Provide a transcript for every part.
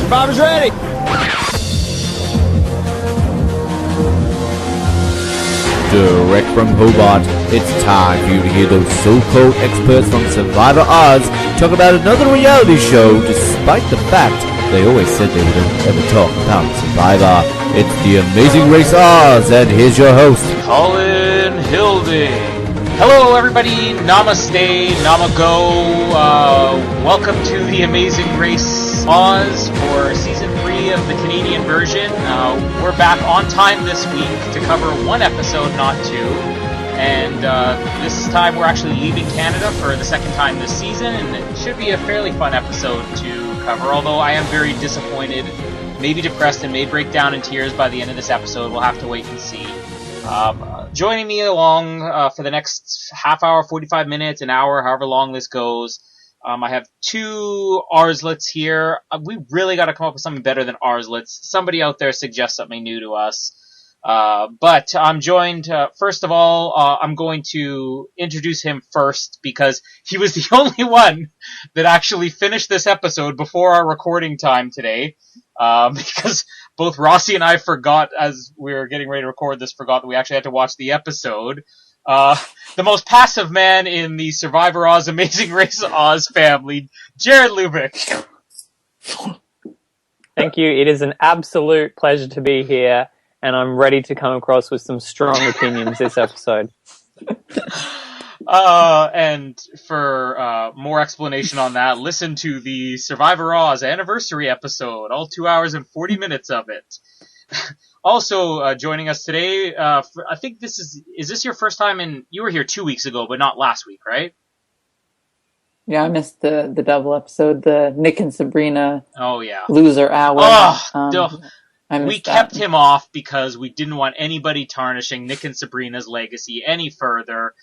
Survivor's ready! Direct from Hobart, it's time for you to hear those so-called experts from Survivor Oz talk about another reality show, despite the fact they always said they wouldn't ever talk about Survivor. It's The Amazing Race Oz, and here's your host, Colin Hilding. Hello everybody, namaste, namago, welcome to The Amazing Race Oz for Season 3 of the Canadian version. We're back on time this week to cover one episode, not two. And this time we're actually leaving Canada for the second time this season, and it should be a fairly fun episode to cover, although I am very disappointed, maybe depressed, and may break down in tears by the end of this episode. We'll have to wait and see. Joining me along for the next half hour, 45 minutes, an hour, however long this goes, I have two Arslets here. We really got to come up with something better than Arslets. Somebody out there suggest something new to us. But I'm joined, first of all, I'm going to introduce him first because he was the only one that actually finished this episode before our recording time today. Because both Rossi and I forgot, as we were getting ready to record this, forgot that we actually had to watch the episode. The most passive man in the Survivor Oz Amazing Race Oz family, Jared Lubick. Thank you. It is an absolute pleasure to be here, and I'm ready to come across with some strong opinions this episode. And for more explanation on that, listen to the Survivor Oz anniversary episode, all 2 hours and 40 minutes of it. Also joining us today, I think is this your first time you were here 2 weeks ago, but not last week, right? Yeah, I missed the double episode, the Nick and Sabrina loser hour. We kept him off because we didn't want anybody tarnishing Nick and Sabrina's legacy any further.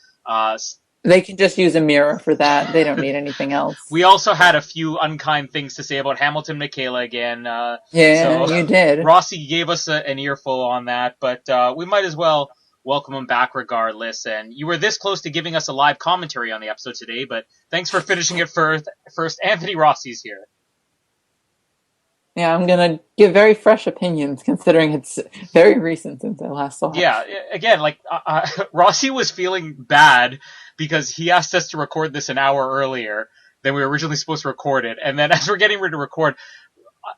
They can just use a mirror for that. They don't need anything else. We also had a few unkind things to say about Hamilton Michaela again. So you did. Rossi gave us an earful on that, but we might as well welcome him back regardless. And you were this close to giving us a live commentary on the episode today, but thanks for finishing it first. Anthony Rossi's here. Yeah, I'm going to give very fresh opinions, considering it's very recent since I last saw it. Yeah, again, Rossi was feeling bad because he asked us to record this an hour earlier than we were originally supposed to record it. And then as we're getting ready to record,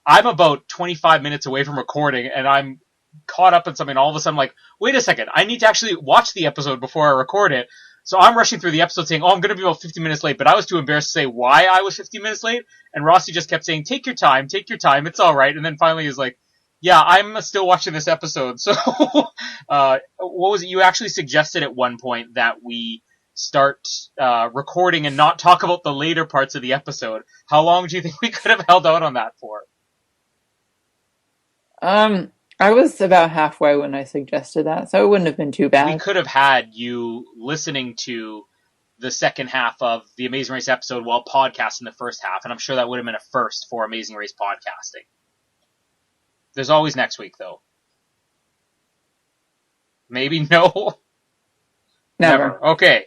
I'm about 25 minutes away from recording, and I'm caught up in something. All of a sudden, I'm like, wait a second, I need to actually watch the episode before I record it. So I'm rushing through the episode saying, I'm going to be about 50 minutes late, but I was too embarrassed to say why I was 50 minutes late, and Rossi just kept saying, take your time, it's alright, and then finally he's like, yeah, I'm still watching this episode. So, what was it? You actually suggested at one point that we start recording and not talk about the later parts of the episode. How long do you think we could have held out on that for? I was about halfway when I suggested that, so it wouldn't have been too bad. We could have had you listening to the second half of the Amazing Race episode while podcasting the first half, and I'm sure that would have been a first for Amazing Race podcasting. There's always next week, though. Maybe no? Never. Okay,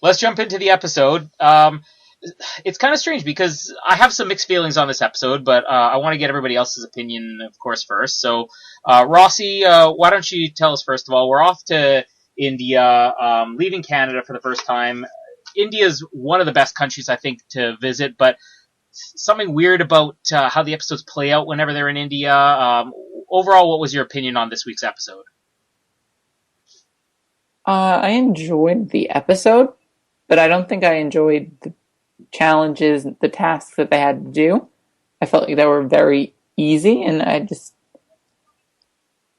let's jump into the episode. It's kind of strange because I have some mixed feelings on this episode, but I want to get everybody else's opinion, of course, first. So, Rossi, why don't you tell us, first of all, we're off to India, leaving Canada for the first time. India is one of the best countries, I think, to visit, but something weird about how the episodes play out whenever they're in India. Overall, what was your opinion on this week's episode? I enjoyed the episode, but I don't think I enjoyed the challenges, the tasks that they had to do. I felt like they were very easy, and I just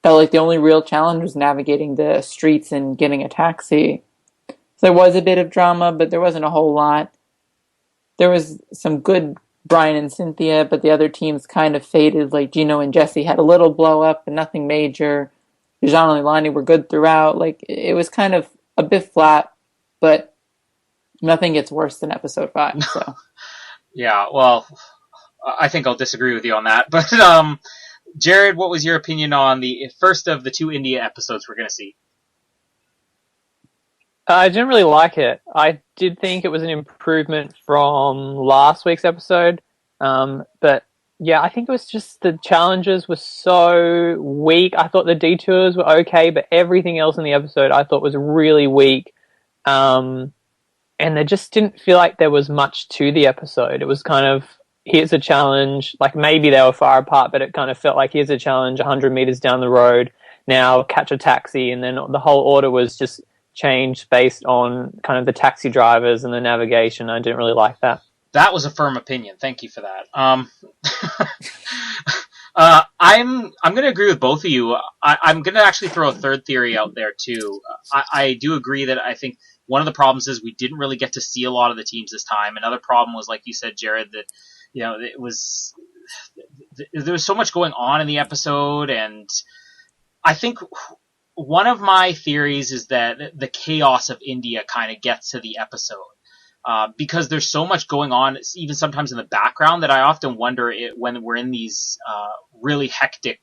felt like the only real challenge was navigating the streets and getting a taxi. So there was a bit of drama, but there wasn't a whole lot. There was some good Brian and Cynthia, but the other teams kind of faded. Like Gino and Jesse had a little blow up, but nothing major. Jean and Ilani were good throughout. Like, it was kind of a bit flat, but nothing gets worse than episode 5. So, yeah. Well, I think I'll disagree with you on that. But Jared, what was your opinion on the first of the 2 India episodes we're going to see? I didn't really like it. I did think it was an improvement from last week's episode, but Yeah, I think it was just the challenges were so weak. I thought the detours were okay, but everything else in the episode I thought was really weak. Um, and there just didn't feel like there was much to the episode. It was kind of, here's a challenge. Like maybe they were far apart, but it kind of felt like here's a challenge 100 meters down the road. Now catch a taxi. And then the whole order was just changed based on kind of the taxi drivers and the navigation. I didn't really like that. That was a firm opinion. Thank you for that. I'm going to agree with both of you. I'm going to actually throw a third theory out there too. I do agree that I think one of the problems is we didn't really get to see a lot of the teams this time. Another problem was, like you said, Jared, that it was there was so much going on in the episode, and I think one of my theories is that the chaos of India kind of gets to the episode. Because there's so much going on, even sometimes in the background, that I often wonder when we're in these really hectic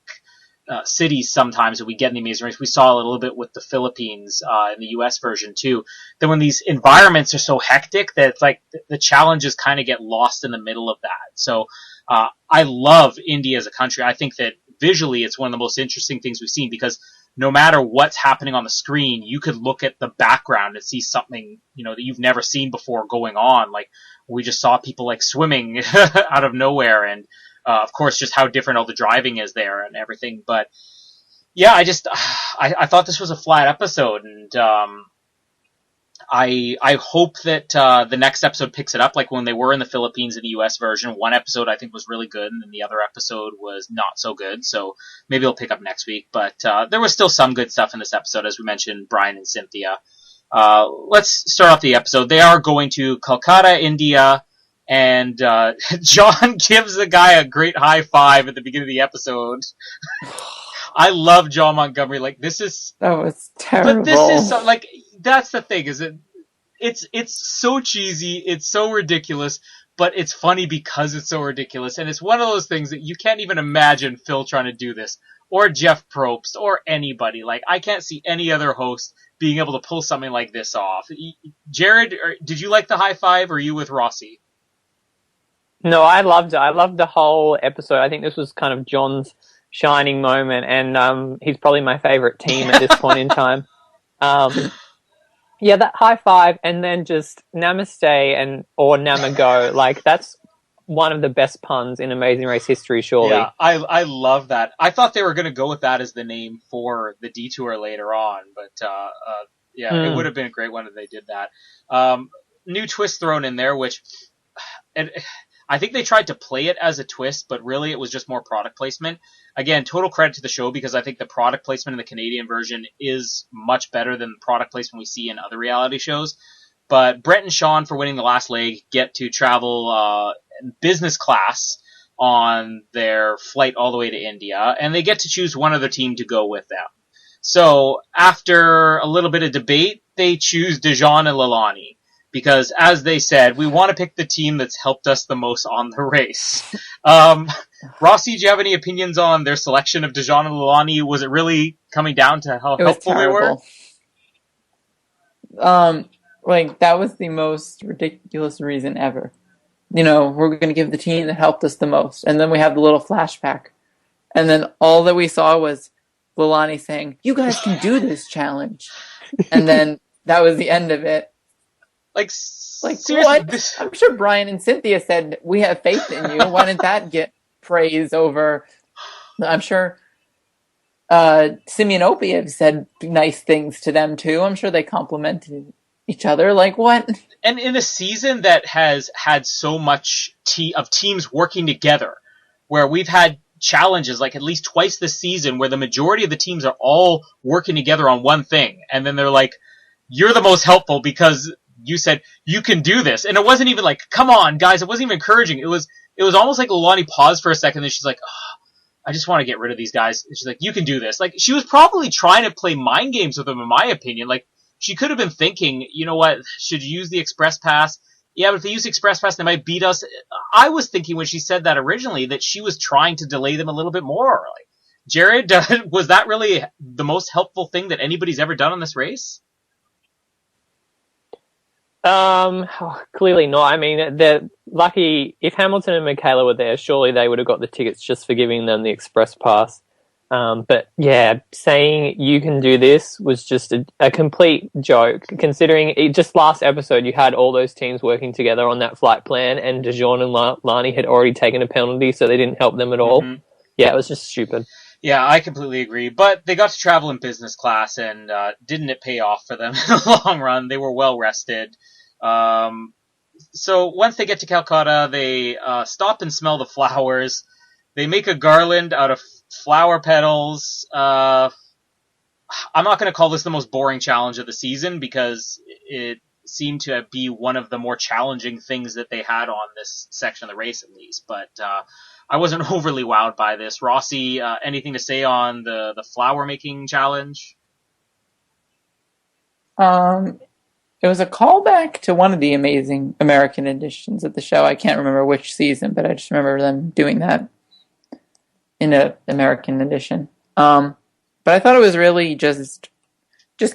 cities sometimes that we get in the Amazing Race. We saw a little bit with the Philippines in the US version too. That when these environments are so hectic that it's like the challenges kind of get lost in the middle of that. So I love India as a country. I think that visually it's one of the most interesting things we've seen because no matter what's happening on the screen, you could look at the background and see something, that you've never seen before going on. Like we just saw people like swimming out of nowhere, and of course, just how different all the driving is there and everything. But yeah, I thought this was a flat episode, and I hope that the next episode picks it up. Like when they were in the Philippines in the US version, one episode I think was really good, and then the other episode was not so good. So maybe it'll pick up next week. But there was still some good stuff in this episode, as we mentioned, Brian and Cynthia. Let's start off the episode. They are going to Calcutta, India, and John gives the guy a great high five at the beginning of the episode. I love John Montgomery. Like that was terrible. But this is like that's the thing, is it's so cheesy, it's so ridiculous, but it's funny because it's so ridiculous, and it's one of those things that you can't even imagine Phil trying to do this, or Jeff Probst, or anybody. Like I can't see any other host being able to pull something like this off. Jared, did you like the high five, or are you with Rossi? No, I loved it. I loved the whole episode. I think this was kind of John's shining moment, and he's probably my favorite team at this point in time. Yeah, that high five, and then just namaste or namago, like that's one of the best puns in Amazing Race history, surely. Yeah, I love that. I thought they were going to go with that as the name for the detour later on, but it would have been a great one if they did that. New twist thrown in there, which I think they tried to play it as a twist, but really it was just more product placement. Again, total credit to the show, because I think the product placement in the Canadian version is much better than the product placement we see in other reality shows. But Brett and Sean, for winning the last leg, get to travel business class on their flight all the way to India, and they get to choose one other team to go with them. So after a little bit of debate, they choose Dijon and Lalani. Because, as they said, we want to pick the team that's helped us the most on the race. Rossi, do you have any opinions on their selection of Dijon and Lalani? Was it really coming down to how helpful they were? That was the most ridiculous reason ever. We're going to give the team that helped us the most. And then we have the little flashback. And then all that we saw was Lalani saying, "You guys can do this challenge." And then that was the end of it. Like what? I'm sure Brian and Cynthia said, "We have faith in you." Why didn't that get praise over? I'm sure Simeon Opie said nice things to them too. I'm sure they complimented each other. Like what? And in a season that has had so much of teams working together, where we've had challenges like at least twice this season where the majority of the teams are all working together on one thing, and then they're like, "You're the most helpful because you said you can do this." And it wasn't even like, "Come on, guys." It wasn't even encouraging. It was almost like Lalani paused for a second, and she's like, "Oh, I just want to get rid of these guys." And she's like, "You can do this." Like, she was probably trying to play mind games with them, in my opinion. Like, she could have been thinking, you know what, should you use the Express Pass? Yeah, but if they use the Express Pass, they might beat us. I was thinking when she said that originally that she was trying to delay them a little bit more. Like, Jared, was that really the most helpful thing that anybody's ever done on this race? Clearly not. I mean, they're lucky. If Hamilton and Michaela were there, surely they would have got the tickets just for giving them the express pass. But yeah, saying you can do this was just a complete joke, considering just last episode you had all those teams working together on that flight plan, and DeJohn and Lani had already taken a penalty, so they didn't help them at all. Mhm. Yeah, it was just stupid. Yeah, I completely agree. But they got to travel in business class, and didn't it pay off for them in the long run? They were well rested. Um, so once they get to Calcutta, they stop and smell the flowers. They make a garland out of flower petals. I'm not going to call this the most boring challenge of the season because it seemed to be one of the more challenging things that they had on this section of the race, at least. But I wasn't overly wowed by this. Rossi, anything to say on the flower making challenge? It was a callback to one of the amazing American editions of the show. I can't remember which season, but I just remember them doing that in an American edition. But I thought it was really just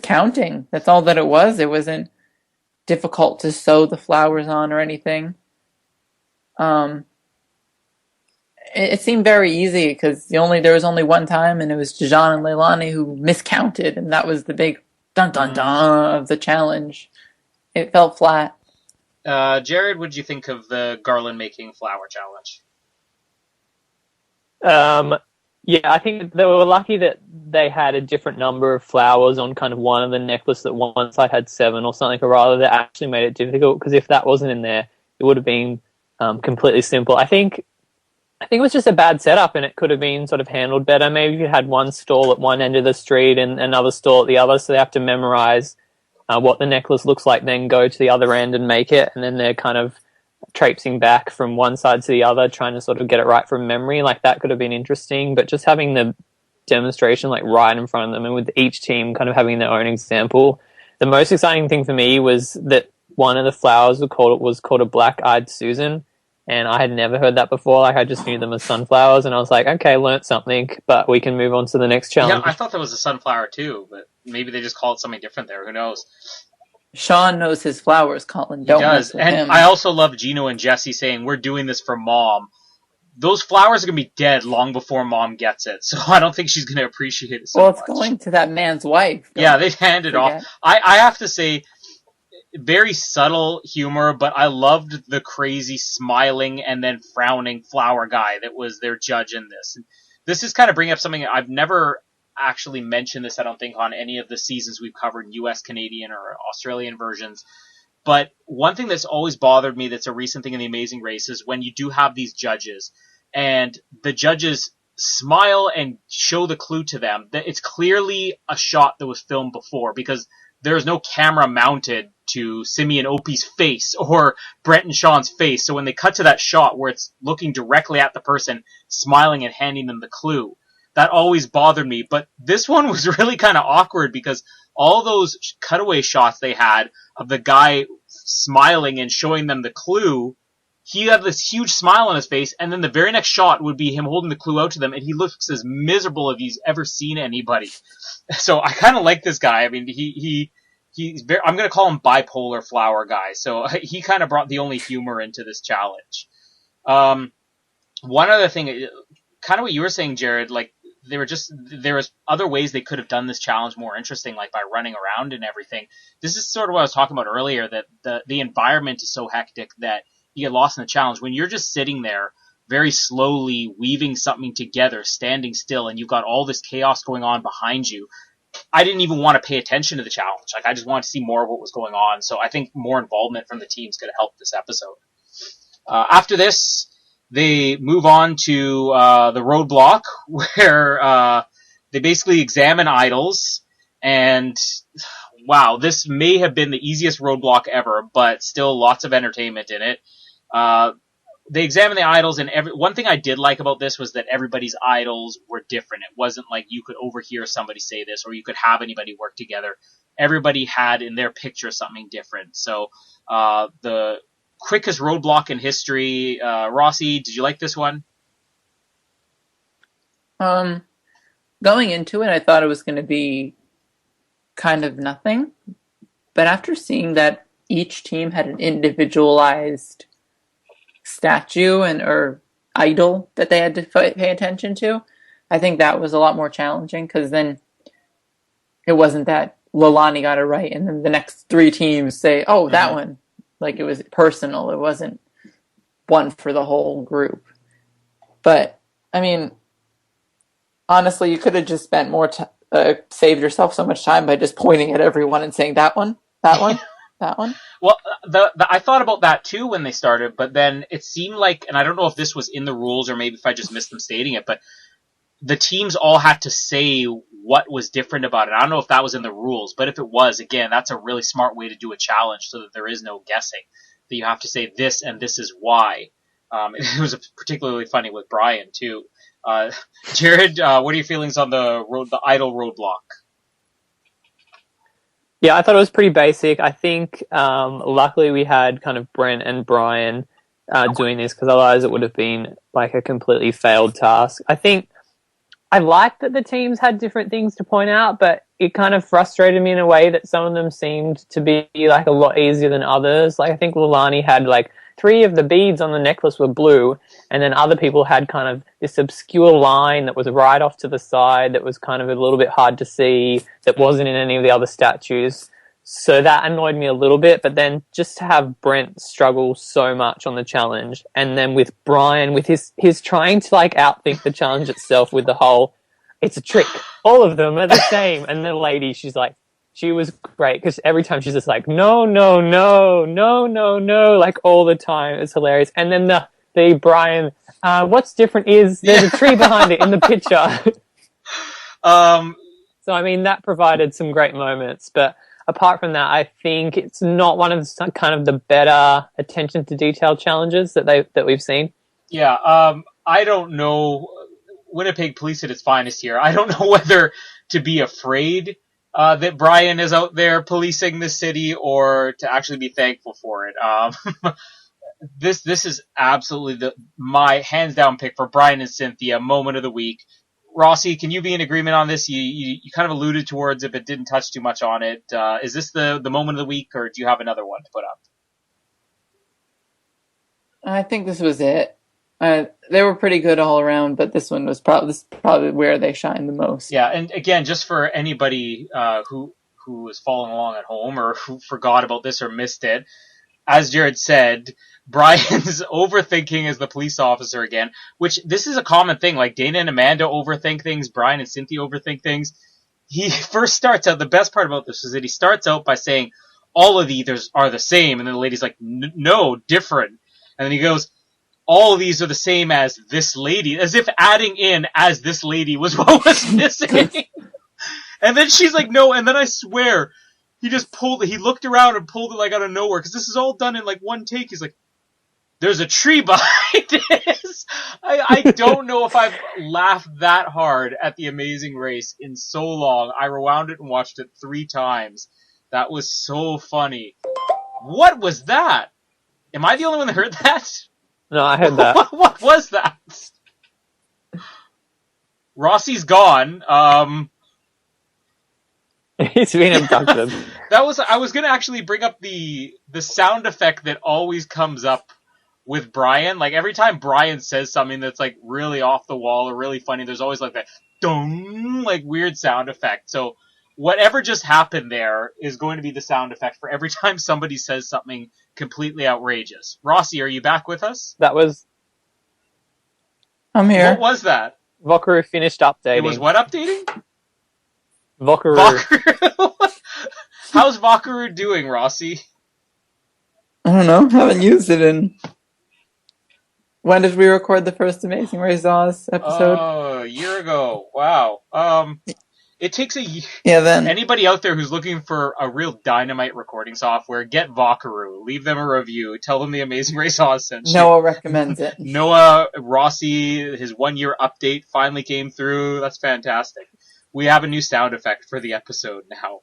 counting. That's all that it was. It wasn't difficult to sew the flowers on or anything. It seemed very easy because there was only one time, and it was Dijon and Leilani who miscounted, and that was the big dun dun dun of the challenge. It fell flat. Jared, what did you think of the garland making flower challenge? Yeah, I think they were lucky that they had a different number of flowers on kind of one of the necklace, that one side had 7 or something, or rather that actually made it difficult, because if that wasn't in there, it would have been completely simple. I think it was just a bad setup, and it could have been sort of handled better. Maybe if you had one stall at one end of the street and another stall at the other, so they have to memorize what the necklace looks like, then go to the other end and make it, and then they're kind of traipsing back from one side to the other, trying to sort of get it right from memory. Like, that could have been interesting, but just having the demonstration like right in front of them, and with each team kind of having their own example. The most exciting thing for me was that one of the flowers was called a black-eyed Susan, and I had never heard that before. Like, I just knew them as sunflowers, and I was like, okay, learnt something, but we can move on to the next challenge. Yeah, I thought that was a sunflower too, but maybe they just call it something different there. Who knows? Sean knows his flowers, Colin. He Don't does. mess with And him. I also love Gino and Jesse saying, we're doing this for Mom. Those flowers are going to be dead long before Mom gets it, so I don't think she's going to appreciate it so Well, it's much. going to that man's wife. Yeah, they handed off. I have to say, very subtle humor, but I loved the crazy smiling and then frowning flower guy that was their judge in this. And this is kind of bringing up something I've never actually mentioned this, I don't think, on any of the seasons we've covered, US, Canadian, or Australian versions. But one thing that's always bothered me that's a recent thing in The Amazing Race is when you do have these judges, and the judges smile and show the clue to them that it's clearly a shot that was filmed before, because there's no camera mounted to Simi and Opie's face or Brent and Sean's face. So when they cut to that shot where it's looking directly at the person, smiling and handing them the clue, that always bothered me. But this one was really kind of awkward because all those cutaway shots they had of the guy smiling and showing them the clue, he had this huge smile on his face, and then the very next shot would be him holding the clue out to them, and he looks as miserable as he's ever seen anybody. So I kind of like this guy. I mean, he's very, I'm going to call him bipolar flower guy. So he kind of brought the only humor into this challenge. One other thing, kind of what you were saying, Jared, like, there was other ways they could have done this challenge more interesting, like by running around and everything. This is sort of what I was talking about earlier, that the environment is so hectic that you get lost in the challenge. When you're just sitting there very slowly weaving something together, standing still, and you've got all this chaos going on behind you, I didn't even want to pay attention to the challenge. Like, I just wanted to see more of what was going on. So I think more involvement from the teams could have helped this episode. After this, they move on to the roadblock, where they basically examine idols. And wow, this may have been the easiest roadblock ever, but still lots of entertainment in it. They examine the idols, and one thing I did like about this was that everybody's idols were different. It wasn't like you could overhear somebody say this, or you could have anybody work together. Everybody had in their picture something different. So the quickest roadblock in history. Rossi, did you like this one? Going into it, I thought it was going to be kind of nothing. But after seeing that each team had an individualized statue or idol that they had to pay attention to, I think that was a lot more challenging because then it wasn't that Lolani got it right and then the next three teams say, oh, that one. Like it was personal. It wasn't one for the whole group. But, I mean, honestly, you could have just spent more saved yourself so much time by just pointing at everyone and saying that one, that one, that one. Well, I thought about that too when they started, but then it seemed like, and I don't know if this was in the rules or maybe if I just missed them stating it, but the teams all had to say what was different about it. I don't know if that was in the rules, but if it was, again, that's a really smart way to do a challenge so that there is no guessing. That you have to say this and this is why. It was particularly funny with Brian too. Jared, what are your feelings on the idle roadblock? Yeah, I thought it was pretty basic. I think luckily we had kind of Brent and Brian doing this because otherwise it would have been like a completely failed task. I think I liked that the teams had different things to point out, but it kind of frustrated me in a way that some of them seemed to be like a lot easier than others. Like I think Lolani had like 3 of the beads on the necklace were blue, and then other people had kind of this obscure line that was right off to the side that was kind of a little bit hard to see, that wasn't in any of the other statues. So that annoyed me a little bit, but then just to have Brent struggle so much on the challenge, and then with Brian, with his trying to like outthink the challenge itself with the whole, it's a trick, all of them are the same, and the lady, she was great, because every time she's just like, no, no, no, no, no, no, like all the time, it's hilarious. And then the Brian, what's different is there's a tree behind it in the picture. So I mean, that provided some great moments, but apart from that, I think it's not one of the kind of the better attention to detail challenges that we've seen. Yeah, I don't know. Winnipeg Police at its finest here. I don't know whether to be afraid that Brian is out there policing the city or to actually be thankful for it. This is absolutely my hands down pick for Brian and Cynthia moment of the week. Rossi, can you be in agreement on this? You kind of alluded towards it, but didn't touch too much on it. Is this the moment of the week, or do you have another one to put up? I think this was it. They were pretty good all around, but this one was probably where they shined the most. Yeah, and again, just for anybody who was following along at home or who forgot about this or missed it, as Jared said, Brian's overthinking as the police officer again, which this is a common thing. Like Dana and Amanda overthink things, Brian and Cynthia overthink things. He first starts out, the best part about this is that he starts out by saying, all of these are the same. And then the lady's like, no, different. And then he goes, all of these are the same as this lady, as if adding in as this lady was what was missing. And then she's like, no. And then I swear, he just he looked around and pulled it like out of nowhere. Cause this is all done in like one take. He's like, there's a tree behind this. I don't know if I've laughed that hard at The Amazing Race in so long. I rewound it and watched it 3 times. That was so funny. What was that? Am I the only one that heard that? No, I heard that. What was that? Rossi's gone. He's been abducted. I was gonna actually bring up the sound effect that always comes up with Brian. Like every time Brian says something that's like really off the wall or really funny, there's always like that dong, like weird sound effect. So whatever just happened there is going to be the sound effect for every time somebody says something completely outrageous. Rossi, are you back with us? That was... I'm here. What was that? Vokaru finished updating. It was what updating? Vokaru. How's Vokaru doing, Rossi? I don't know. Haven't used it in... When did we record the first Amazing Race Oz episode? Oh, a year ago. Wow. It takes a year. Yeah, then. Anybody out there who's looking for a real dynamite recording software, get Vokaru. Leave them a review. Tell them the Amazing Race Oz sent you. Noah recommends it. Noah, Rossi, his 1-year update finally came through. That's fantastic. We have a new sound effect for the episode now.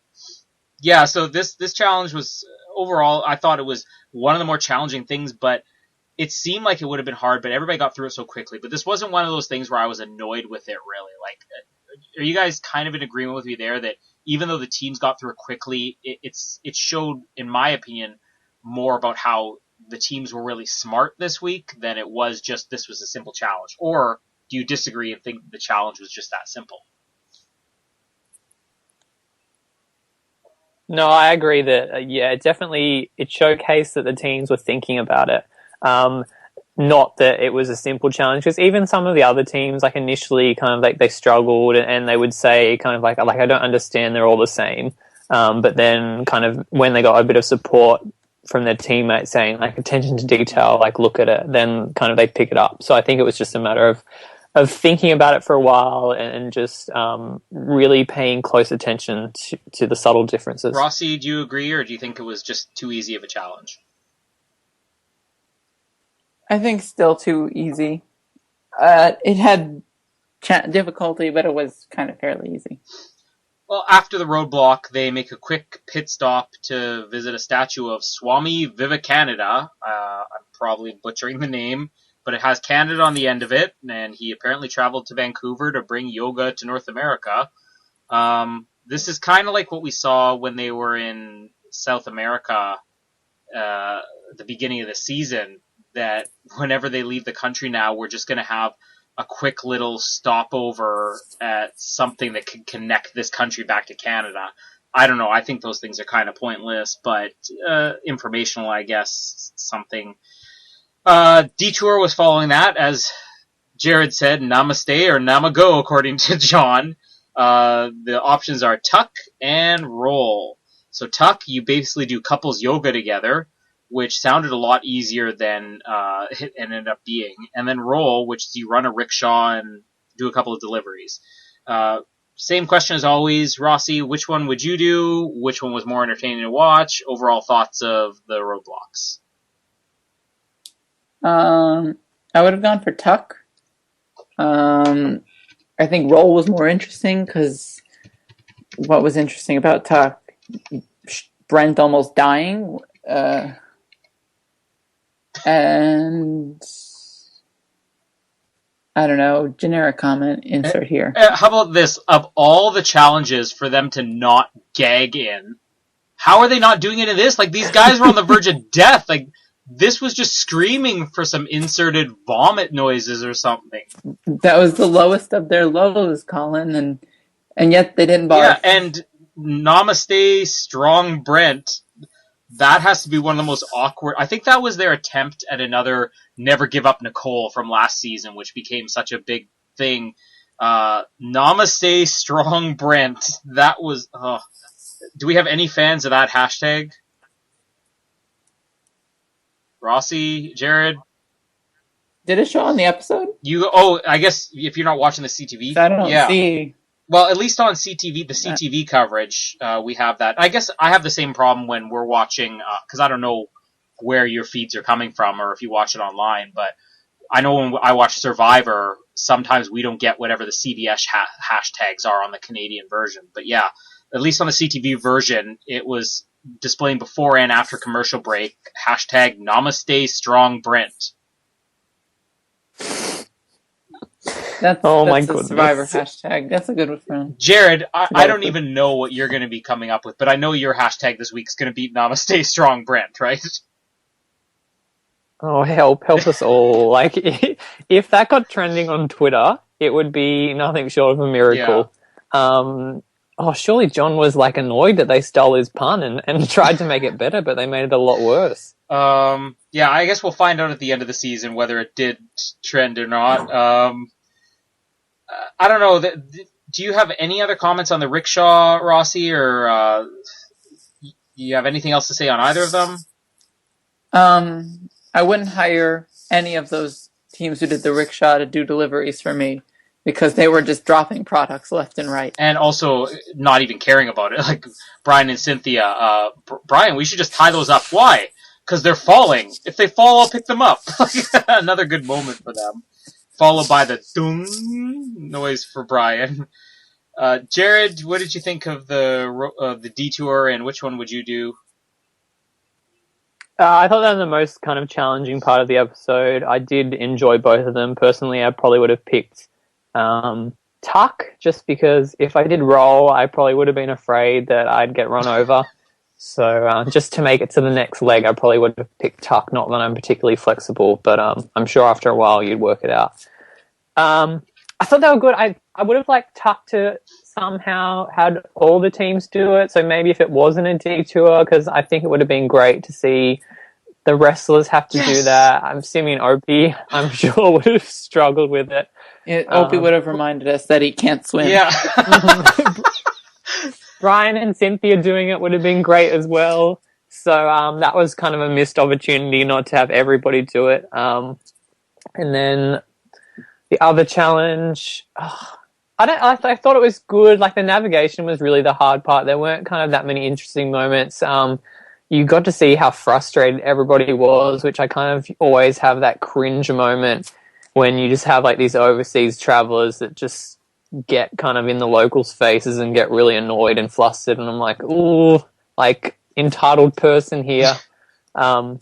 Yeah, so this challenge was, overall, I thought it was one of the more challenging things, but it seemed like it would have been hard, but everybody got through it so quickly. But this wasn't one of those things where I was annoyed with it, really. Like, are you guys kind of in agreement with me there that even though the teams got through it quickly, it showed, in my opinion, more about how the teams were really smart this week than it was just this was a simple challenge? Or do you disagree and think the challenge was just that simple? No, I agree that it definitely it showcased that the teams were thinking about it. Not that it was a simple challenge, because even some of the other teams, like initially, kind of like they struggled, and they would say kind of like I don't understand, they're all the same. But then kind of when they got a bit of support from their teammates saying like attention to detail, like look at it, then kind of they pick it up. So I think it was just a matter of thinking about it for a while and just really paying close attention to the subtle differences. Rossi, do you agree, or do you think it was just too easy of a challenge? I think still too easy. It had difficulty, but it was kind of fairly easy. Well, after the roadblock, they make a quick pit stop to visit a statue of Swami Vivekananda. I'm probably butchering the name, but it has Canada on the end of it, and he apparently traveled to Vancouver to bring yoga to North America. This is kind of like what we saw when they were in South America at the beginning of the season, that whenever they leave the country now, we're just going to have a quick little stopover at something that can connect this country back to Canada. I don't know. I think those things are kind of pointless, but informational, I guess, something. Detour was following that, as Jared said, namaste or namago, according to John. The options are tuck and roll. So tuck, you basically do couples yoga together, which sounded a lot easier than it ended up being. And then roll, which is you run a rickshaw and do a couple of deliveries. Same question as always, Rossi, which one would you do? Which one was more entertaining to watch? Overall thoughts of the roadblocks? I would have gone for tuck. I think roll was more interesting, because what was interesting about tuck, Brent almost dying, and I don't know, generic comment, insert here. How about this? Of all the challenges for them to not gag in, how are they not doing it in this? Like, these guys were on the verge of death. Like, this was just screaming for some inserted vomit noises or something. That was the lowest of their lows, Colin, and yet they didn't bother. Yeah, and Namaste Strong Brent, that has to be one of the most awkward. I think that was their attempt at another Never Give Up Nicole from last season, which became such a big thing. Namaste Strong Brent, that was... Do we have any fans of that hashtag? Rossi, Jared? Did it show on the episode? I guess if you're not watching the CTV. I don't see. Well, at least on CTV, the CTV coverage, we have that. I guess I have the same problem when we're watching, because I don't know where your feeds are coming from or if you watch it online, but I know when I watch Survivor, sometimes we don't get whatever the CBS hashtags are on the Canadian version. But yeah, at least on the CTV version, it was displaying before and after commercial break, hashtag Namaste Strong Brent. That's my the goodness. Survivor hashtag. That's a good one, friend. Jared, I don't even know what you're going to be coming up with, but I know your hashtag this week is going to be Namaste Strong Brent, right? Oh, help us all. Like, if that got trending on Twitter, it would be nothing short of a miracle. Yeah. Surely John was like annoyed that they stole his pun and tried to make it better, but they made it a lot worse. Yeah, I guess we'll find out at the end of the season whether it did trend or not. I don't know. Do you have any other comments on the rickshaw, Rossi, or do you have anything else to say on either of them? I wouldn't hire any of those teams who did the rickshaw to do deliveries for me, because they were just dropping products left and right. And also not even caring about it. Like Brian and Cynthia. Brian, we should just tie those up. Why? Because they're falling. If they fall, I'll pick them up. Another good moment for them. Followed by the dung noise for Brian. Jared, what did you think of the detour, and which one would you do? I thought that was the most kind of challenging part of the episode. I did enjoy both of them. Personally, I probably would have picked tuck, just because if I did roll, I probably would have been afraid that I'd get run over. So just to make it to the next leg, I probably would have picked Tuck. Not that I'm particularly flexible, but I'm sure after a while you'd work it out. I thought they were good. I would have liked Tuck to somehow had all the teams do it. So maybe if it wasn't a detour, because I think it would have been great to see the wrestlers have to do that. I'm assuming Opie, I'm sure, would have struggled with it. Opie would have reminded us that he can't swim. Yeah. Brian and Cynthia doing it would have been great as well. So that was kind of a missed opportunity not to have everybody do it. And then the other challenge, I thought it was good. Like, the navigation was really the hard part. There weren't kind of that many interesting moments. You got to see how frustrated everybody was, which I kind of always have that cringe moment when you just have like these overseas travelers that just get kind of in the locals' faces and get really annoyed and flustered. And I'm like, ooh, like, entitled person here. So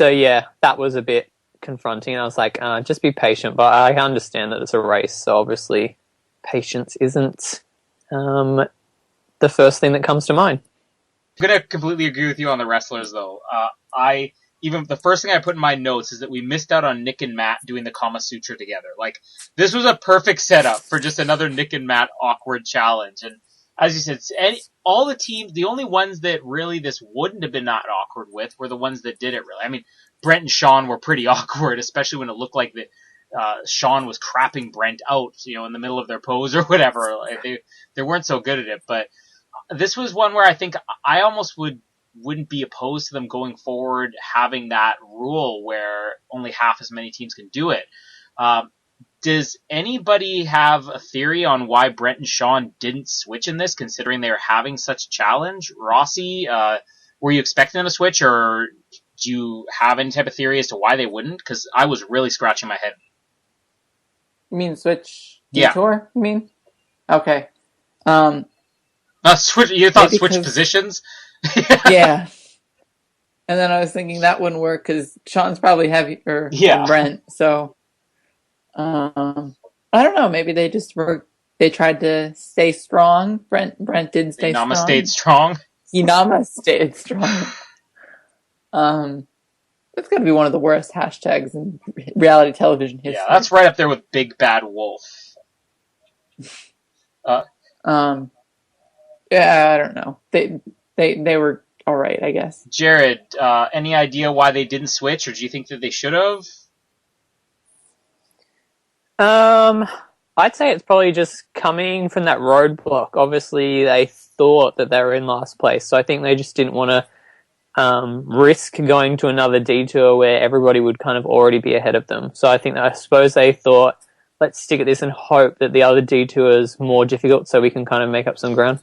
yeah, that was a bit confronting. I was like, just be patient, but I understand that it's a race, so obviously patience isn't the first thing that comes to mind. I'm going to completely agree with you on the wrestlers, though. Even the first thing I put in my notes is that we missed out on Nick and Matt doing the Kama Sutra together. Like, this was a perfect setup for just another Nick and Matt awkward challenge. And as you said, all the teams, the only ones that really this wouldn't have been that awkward with were the ones that did it, really. I mean, Brent and Sean were pretty awkward, especially when it looked like that Sean was crapping Brent out, in the middle of their pose or whatever. Like, they weren't so good at it. But this was one where I think I almost wouldn't be opposed to them going forward having that rule where only half as many teams can do it. Does anybody have a theory on why Brent and Sean didn't switch in this, considering they were having such a challenge? Rossi, were you expecting them to switch, or do you have any type of theory as to why they wouldn't? Because I was really scratching my head. You mean switch detour? You mean? Okay. Switch. You thought switch positions? Yeah. And then I was thinking that wouldn't work because Sean's probably heavier than Brent. So, I don't know. Maybe they tried to stay strong. Brent did stay strong. Inama stayed strong. Inama stayed strong. That's got to be one of the worst hashtags in reality television history. Yeah, that's right up there with Big Bad Wolf. Yeah, I don't know. They were all right, I guess. Jared, any idea why they didn't switch, or do you think that they should have? I'd say it's probably just coming from that roadblock. Obviously, they thought that they were in last place, so I think they just didn't want to risk going to another detour where everybody would kind of already be ahead of them. So I suppose they thought, let's stick at this and hope that the other detour is more difficult so we can kind of make up some ground.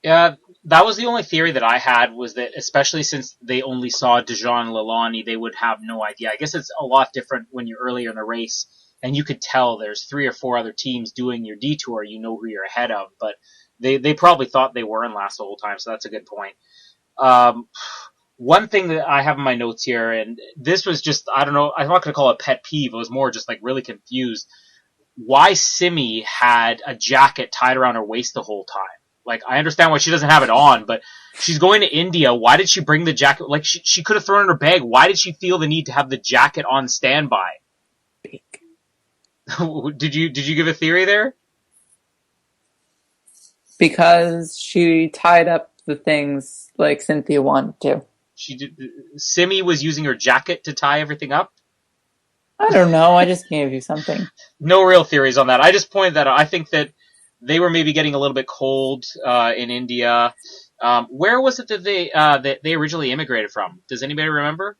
Yeah, that was the only theory that I had, was that especially since they only saw Dijon and Lalani, they would have no idea. I guess it's a lot different when you're earlier in the race and you could tell there's 3 or 4 other teams doing your detour, you know who you're ahead of, but they probably thought they were in last the whole time, so that's a good point. One thing that I have in my notes here, and this was just, I don't know, I'm not going to call it a pet peeve, it was more just like really confused, why Simi had a jacket tied around her waist the whole time. Like, I understand why she doesn't have it on, but she's going to India. Why did she bring the jacket? Like, she could have thrown it in her bag. Why did she feel the need to have the jacket on standby? Did you give a theory there? Because she tied up the things like Cynthia wanted to. Simi was using her jacket to tie everything up? I don't know. I just gave you something. No real theories on that. I just pointed that out. I think that they were maybe getting a little bit cold in India. Where was it that they originally immigrated from? Does anybody remember?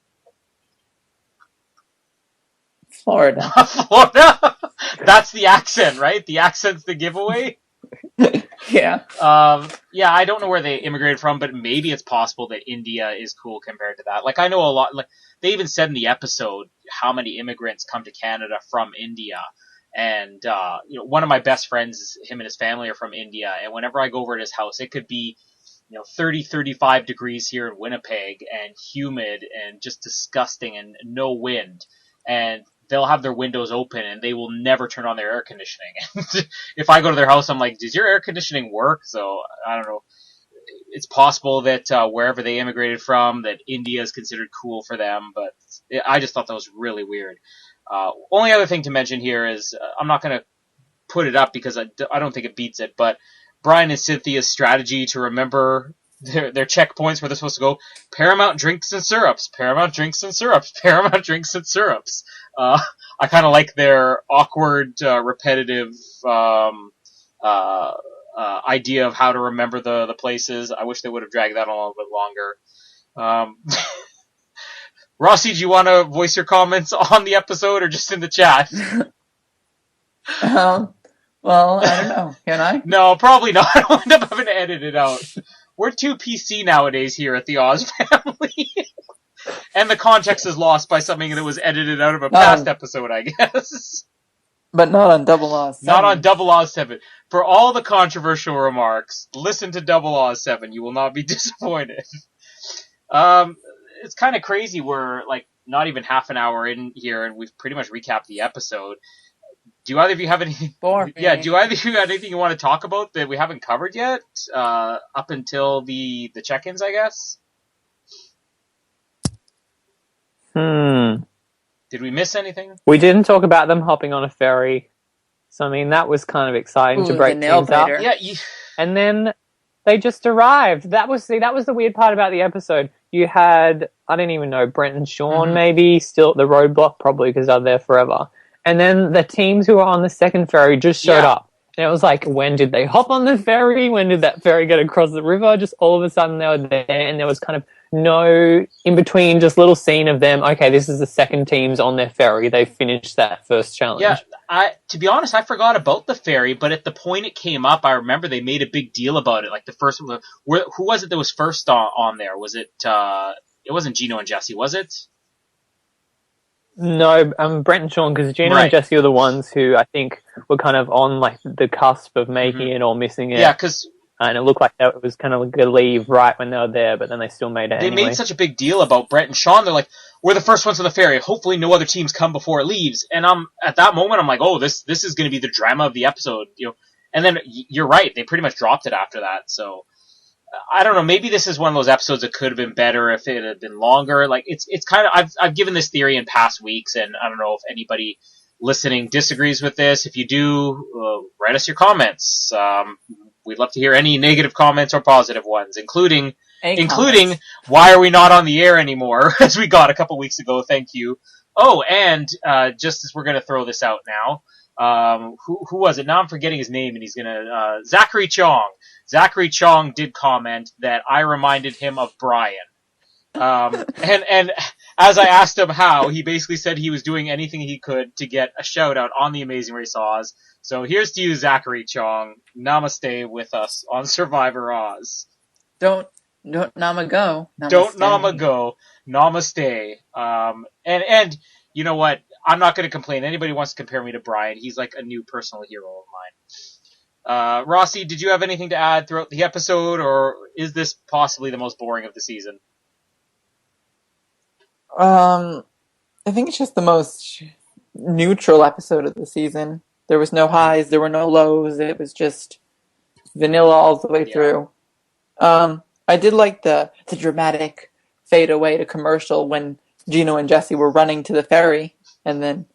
Florida. Florida? That's the accent, right? The accent's the giveaway? Yeah. Yeah, I don't know where they immigrated from, but maybe it's possible that India is cool compared to that. Like, I know a lot, like, they even said in the episode how many immigrants come to Canada from India. And, one of my best friends, him and his family are from India. And whenever I go over to his house, it could be, 30, 35 degrees here in Winnipeg and humid and just disgusting and no wind. And they'll have their windows open and they will never turn on their air conditioning. If I go to their house, I'm like, does your air conditioning work? So, I don't know. it's possible that wherever they immigrated from, that India is considered cool for them. But I just thought that was really weird. Only other thing to mention here is I'm not going to put it up because I don't think it beats it, but Brian and Cynthia's strategy to remember their checkpoints where they're supposed to go: Paramount drinks and syrups, Paramount drinks and syrups, Paramount drinks and syrups. I kind of like their awkward, repetitive idea of how to remember the places. I wish they would have dragged that on a little bit longer. Rossi, do you want to voice your comments on the episode or just in the chat? Well, I don't know. Can I? No, probably not. I'll end up having to edit it out. We're too PC nowadays here at the Oz family. And the context is lost by something that was edited out of a past episode, I guess. But not on Double Oz 7. Not on Double Oz 7. For all the controversial remarks, listen to Double Oz 7. You will not be disappointed. It's kind of crazy. We're like not even half an hour in here, and we've pretty much recapped the episode. Do either of you have anything? Yeah, do either of you have anything you want to talk about that we haven't covered yet? Up until the check-ins, I guess. Did we miss anything? We didn't talk about them hopping on a ferry, so I mean that was kind of exciting to break things up. Yeah, and then they just arrived. That was the weird part about the episode. You had, I don't even know, Brent and Sean maybe still at the roadblock, probably because they're there forever. And then the teams who were on the second ferry just showed up. And it was like, when did they hop on the ferry? When did that ferry get across the river? Just all of a sudden they were there, and there was kind of no in between, just little scene of them. Okay, this is the second team's on their ferry. They finished that first challenge. Yeah, to be honest, I forgot about the ferry, but at the point it came up, I remember they made a big deal about it. Like the first one, who was it that was first on there? Was it, it wasn't Gino and Jesse, was it? No, Brent and Sean, because Gino and Jesse were the ones who I think were kind of on like the cusp of making it or missing it. Yeah, because and it looked like it was kind of going to leave right when they were there, but then they still made it anyway. They made such a big deal about Brent and Sean. They're like, we're the first ones on the ferry. Hopefully no other teams come before it leaves. And at that moment, I'm like, oh, this is going to be the drama of the episode. You know. And then you're right. They pretty much dropped it after that. So I don't know. Maybe this is one of those episodes that could have been better if it had been longer. Like it's kind of, I've given this theory in past weeks, and I don't know if anybody listening disagrees with this. If you do, write us your comments. We'd love to hear any negative comments or positive ones, including why are we not on the air anymore, as we got a couple weeks ago. Thank you. Oh, and just as we're going to throw this out now, who was it? Now I'm forgetting his name, and he's going to Zachary Chong. Zachary Chong did comment that I reminded him of Brian. And as I asked him how, he basically said he was doing anything he could to get a shout out on the Amazing Race Oz. So here's to you, Zachary Chong. Namaste with us on Survivor Oz. Don't Nama go. Namaste. Don't Nama go. Namaste. And you know what? I'm not going to complain. Anybody wants to compare me to Brian, he's like a new personal hero of mine. Rossi, did you have anything to add throughout the episode, or is this possibly the most boring of the season? I think it's just the most neutral episode of the season. There was no highs, there were no lows. It was just vanilla all the way through. I did like the dramatic fade away to commercial when Gino and Jesse were running to the ferry, and then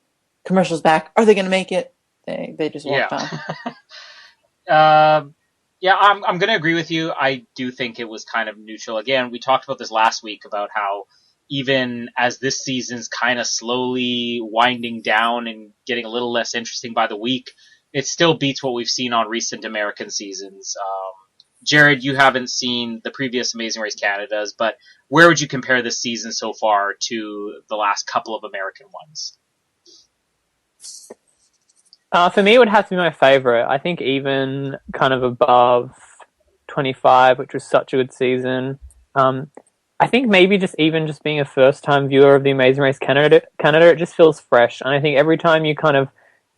commercial's back. Are they going to make it? They just walked on. I'm going to agree with you. I do think it was kind of neutral. Again, we talked about this last week about how even as this season's kind of slowly winding down and getting a little less interesting by the week, it still beats what we've seen on recent American seasons. Jared, you haven't seen the previous Amazing Race Canadas, but where would you compare this season so far to the last couple of American ones? For me, it would have to be my favorite. I think even kind of above 25, which was such a good season. I think maybe just being a first-time viewer of the Amazing Race Canada, it just feels fresh. And I think every time you kind of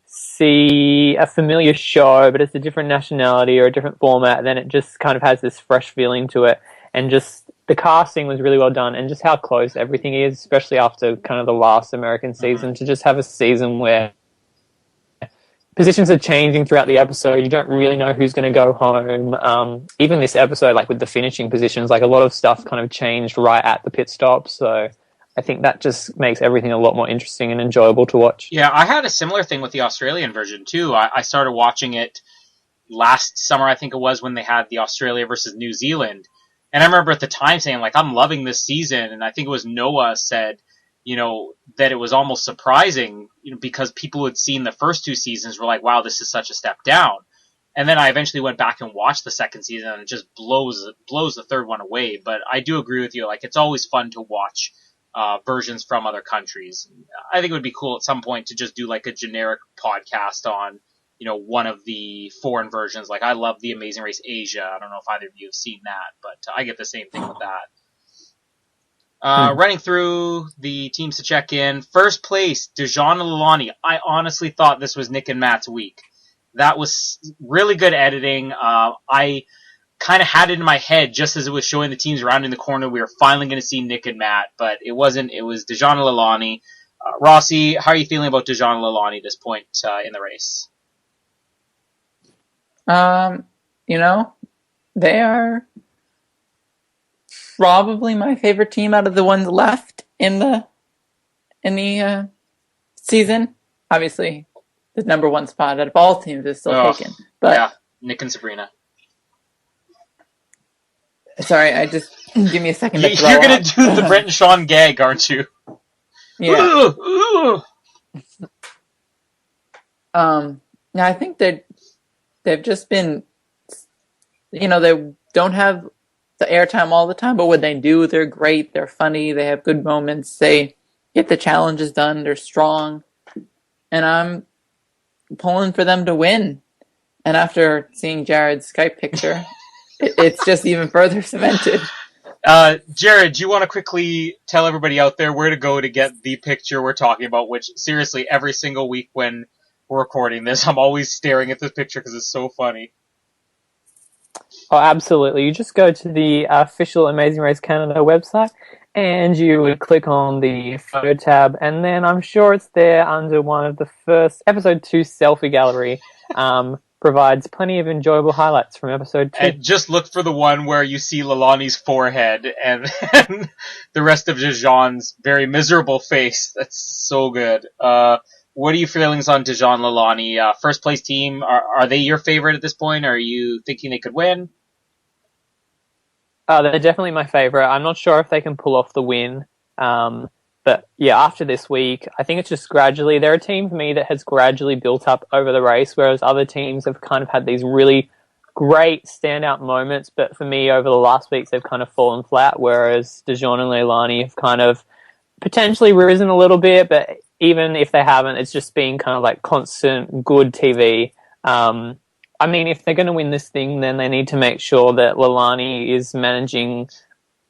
see a familiar show, but it's a different nationality or a different format, then it just kind of has this fresh feeling to it. And just the casting was really well done, and just how close everything is, especially after kind of the last American season, to just have a season where positions are changing throughout the episode. You don't really know who's going to go home. Even this episode, like with the finishing positions, like a lot of stuff kind of changed right at the pit stop. So I think that just makes everything a lot more interesting and enjoyable to watch. Yeah, I had a similar thing with the Australian version too. I started watching it last summer, I think it was, when they had the Australia versus New Zealand. And I remember at the time saying, like, I'm loving this season. And I think it was Noah said, that it was almost surprising, because people who had seen the first two seasons were like, wow, this is such a step down. And then I eventually went back and watched the second season, and it just blows the third one away. But I do agree with you. Like, it's always fun to watch versions from other countries. I think it would be cool at some point to just do like a generic podcast on, one of the foreign versions. Like, I love The Amazing Race Asia. I don't know if either of you have seen that, but I get the same thing with that. Running through the teams to check in. First place, Dijon and Lilani. I honestly thought this was Nick and Matt's week. That was really good editing. I kind of had it in my head just as it was showing the teams rounding the corner. We were finally going to see Nick and Matt, but it wasn't. It was Dijon and Lilani. Rossi, how are you feeling about Dijon and Lilani at this point in the race? They are probably my favorite team out of the ones left in the season. Obviously, the number one spot out of all teams is still taken. But yeah, Nick and Sabrina. Sorry, give me a second to throw You're going to do the Brent and Sean gag, aren't you? Yeah. Now I think they've just been, they don't have the airtime all the time, but when they do, they're great. They're funny. They have good moments. They get the challenges done. They're strong. And I'm pulling for them to win. And after seeing Jared's Skype picture, it's just even further cemented. Jared, do you want to quickly tell everybody out there where to go to get the picture we're talking about, which, seriously, every single week when we're recording this, I'm always staring at this picture because it's so funny. Oh, absolutely. You just go to the official Amazing Race Canada website and you would click on the photo tab, and then I'm sure it's there under one of the first episode 2 selfie gallery. Provides plenty of enjoyable highlights from episode 2. And just look for the one where you see Lalani's forehead and the rest of Dijon's very miserable face. That's so good. What are your feelings on Dijon Lalani? First place team, are they your favorite at this point? Are you thinking they could win? They're definitely my favorite. I'm not sure if they can pull off the win. But yeah, after this week, I think it's just gradually, they're a team for me that has gradually built up over the race, whereas other teams have kind of had these really great standout moments. But for me, over the last weeks, they've kind of fallen flat, whereas Dijon and Leilani have kind of potentially risen a little bit, but even if they haven't, it's just been kind of like constant good TV. I mean, if they're going to win this thing, then they need to make sure that Leilani is managing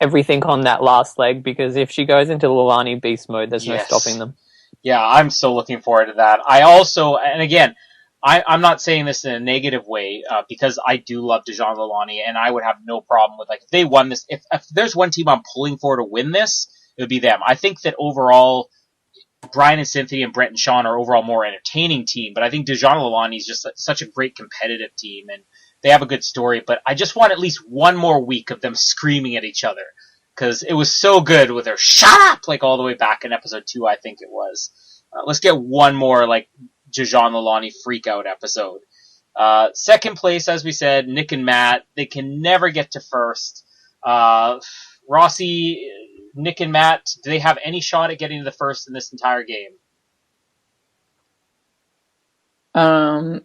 everything on that last leg, because if she goes into Lilani beast mode, there's no stopping them. Yeah, I'm so looking forward to that. I also, and again, I'm not saying this in a negative way, because I do love Dijon Lilani, and I would have no problem with, like, if they won this, if there's one team I'm pulling for to win this, it would be them. I think that overall, Brian and Cynthia and Brent and Sean are overall more entertaining team, but I think Dijon Lilani is just such a great competitive team, and they have a good story, but I just want at least one more week of them screaming at each other, because it was so good with their shut up, like all the way back in episode 2, I think it was. Let's get one more, like, Dijon Lilani freak out episode. Second place, as we said, Nick and Matt. They can never get to first. Rossi, Nick and Matt, do they have any shot at getting to the first in this entire game? I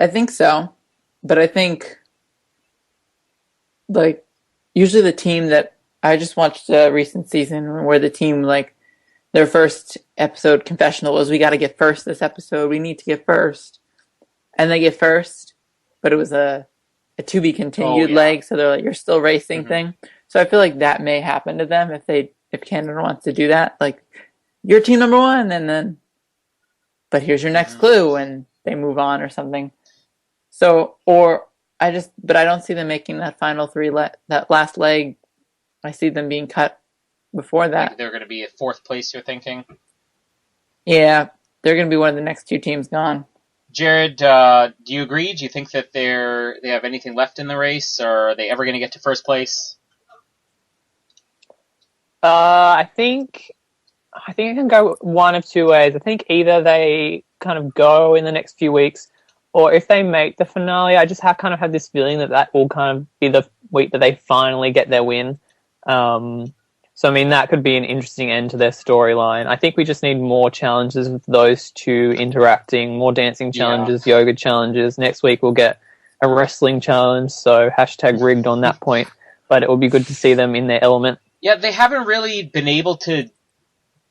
think so, but I think, like, usually the team that I just watched a recent season where the team, like, their first episode confessional was, we got to get first this episode. We need to get first. And they get first, but it was a to be continued leg. So they're like, you're still racing thing. So I feel like that may happen to them if Canada wants to do that. Like, you're team number one, and then, but here's your next clue, and they move on or something. So, but I don't see them making that final three, that last leg. I see them being cut before that. Maybe they're going to be at fourth place, you're thinking? Yeah, they're going to be one of the next two teams gone. Jared, do you agree? Do you think that they have anything left in the race, or are they ever going to get to first place? I think I can go one of two ways. I think either they kind of go in the next few weeks, or if they make the finale, I just kind of have this feeling that will kind of be the week that they finally get their win. So, I mean, that could be an interesting end to their storyline. I think we just need more challenges with those two interacting, more dancing challenges, yoga challenges. Next week we'll get a wrestling challenge, so #rigged on that point. But it will be good to see them in their element. Yeah, they haven't really been able to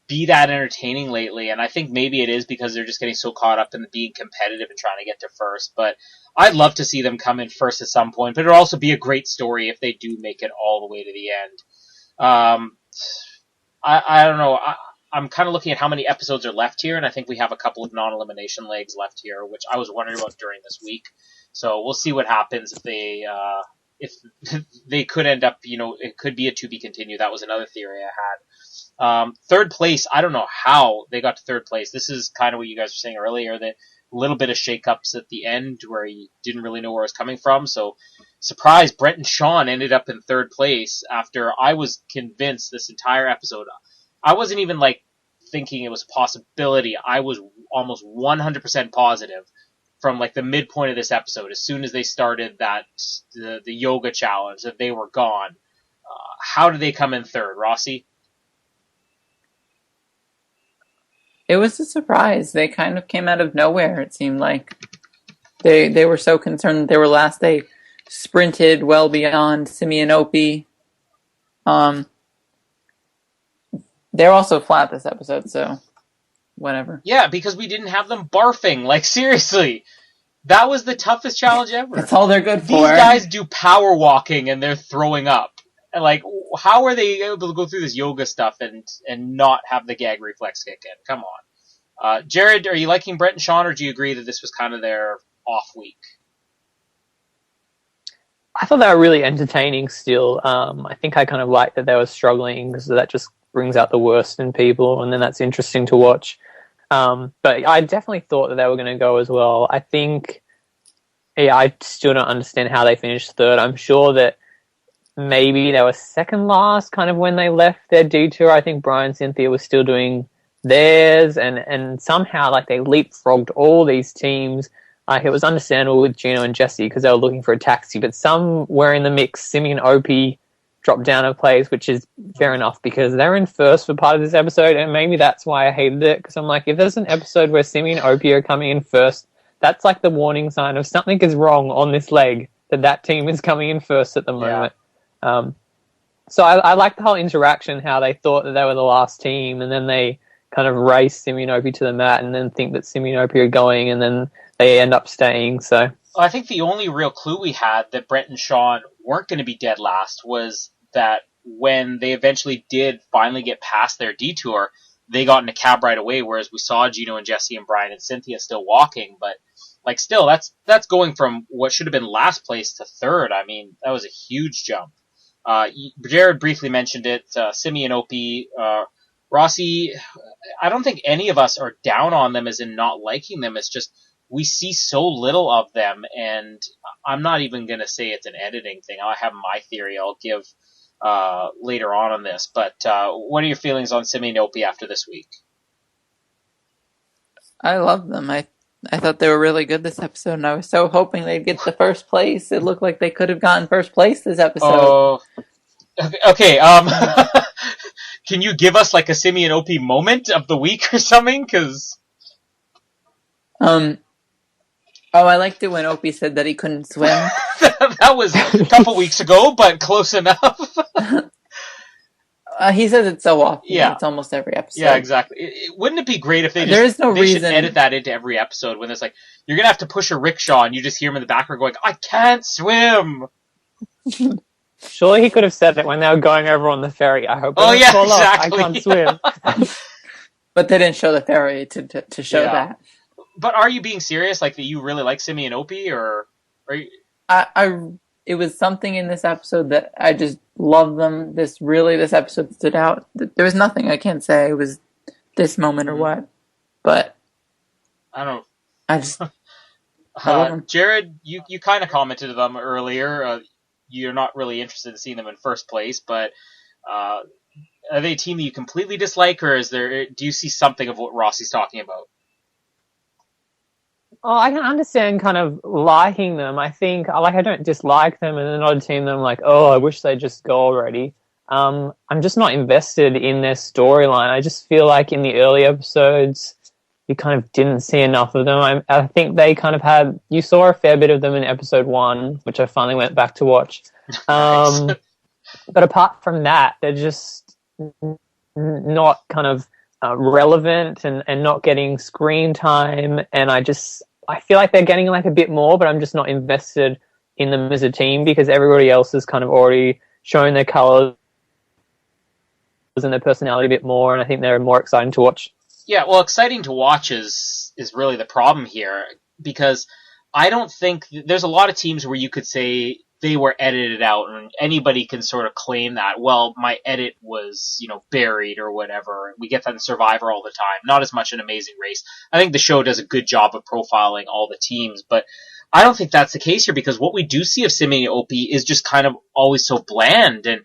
be that entertaining lately, and I think maybe it is because they're just getting so caught up in being competitive and trying to get to first. But I'd love to see them come in first at some point, but it'll also be a great story if they do make it all the way to the end. I don't know. I'm kind of looking at how many episodes are left here, and I think we have a couple of non-elimination legs left here, which I was wondering about during this week. So we'll see what happens if they could end up, it could be a to be continued. That was another theory I had. Third place, I don't know how they got to third place. This is kind of what you guys were saying earlier, that a little bit of shakeups at the end where you didn't really know where it was coming from. So, surprise, Brett and Sean ended up in third place after I was convinced this entire episode. I wasn't even thinking it was a possibility. I was almost 100% positive from the midpoint of this episode, as soon as they started the yoga challenge, that they were gone. How did they come in third, Rossi? It was a surprise. They kind of came out of nowhere, it seemed like. They were so concerned that they were last. They sprinted well beyond Simi and Opie. They're also flat this episode, so whatever. Yeah, because we didn't have them barfing. Seriously. That was the toughest challenge ever. That's all they're good for. These guys do power walking and they're throwing up. And how are they able to go through this yoga stuff and not have the gag reflex kick in? Come on. Jared, are you liking Brett and Sean, or do you agree that this was kind of their off week? I thought they were really entertaining still. I think I kind of liked that they were struggling, because that just brings out the worst in people, and then that's interesting to watch. But I definitely thought that they were going to go as well. I think, I still don't understand how they finished third. I'm sure that maybe they were second last kind of when they left their detour. I think Brian and Cynthia were still doing theirs, and somehow they leapfrogged all these teams. It was understandable with Gino and Jesse because they were looking for a taxi, but somewhere in the mix, Simi and Opie dropped down a place, which is fair enough because they're in first for part of this episode, and maybe that's why I hated it, because I'm like, if there's an episode where Simi and Opie are coming in first, that's the warning sign of something is wrong on this leg, that team is coming in first at the moment. Yeah. So I like the whole interaction, how they thought that they were the last team, and then they kind of race Simi and Opie to the mat, and then think that Simi and Opie are going, and then they end up staying. So I think the only real clue we had that Brett and Sean weren't going to be dead last was that when they eventually did finally get past their detour, they got in a cab right away, whereas we saw Gino and Jesse and Brian and Cynthia still walking. But still, that's going from what should have been last place to third. I mean, that was a huge jump. Jared briefly mentioned it. Simi and Opie, Rossi, I don't think any of us are down on them as in not liking them. It's just we see so little of them, and I'm not even going to say it's an editing thing. I have my theory I'll give later on this. But what are your feelings on Simi and Opie after this week? I love them. I thought they were really good this episode, and I was so hoping they'd get the first place. It looked like they could have gotten first place this episode. Oh, okay. Can you give us a Simi and Opie moment of the week or something? Because I liked it when Opie said that he couldn't swim. That was a couple weeks ago, but close enough. He says it so often. Yeah. It's almost every episode. Yeah, exactly. Wouldn't it be great if they should edit that into every episode when it's you're going to have to push a rickshaw and you just hear him in the background going, I can't swim. Surely he could have said it when they were going over on the ferry. I hope. Oh, yeah, exactly. I can't swim. But they didn't show the ferry to show that. But are you being serious? That you really like Simi and Opie, or are you... It was something in this episode that I just love them. This episode stood out. There was nothing I can't say it was this moment or what. But I don't I just I love them. Jared, you kind of commented on them earlier. You're not really interested in seeing them in first place, but are they a team that you completely dislike, or do you see something of what Rossi's talking about? Oh, I can understand kind of liking them. I think, like, I don't dislike them, and another team that I'm like, oh, I wish they'd just go already. I'm just not invested in their storyline. I just feel like in the early episodes, you kind of didn't see enough of them. I think they kind of had, you saw a fair bit of them in episode 1, which I finally went back to watch. Nice. But apart from that, they're just not kind of relevant and not getting screen time. And I feel like they're getting like a bit more, but I'm just not invested in them as a team because everybody else has kind of already shown their colors and their personality a bit more, and I think they're more exciting to watch. Yeah, well, exciting to watch is really the problem here, because I don't think there's a lot of teams where you could say they were edited out, and anybody can sort of claim that, well, my edit was, buried or whatever. We get that in Survivor all the time. Not as much in Amazing Race. I think the show does a good job of profiling all the teams, but I don't think that's the case here, because what we do see of Simi and Opie is just kind of always so bland, and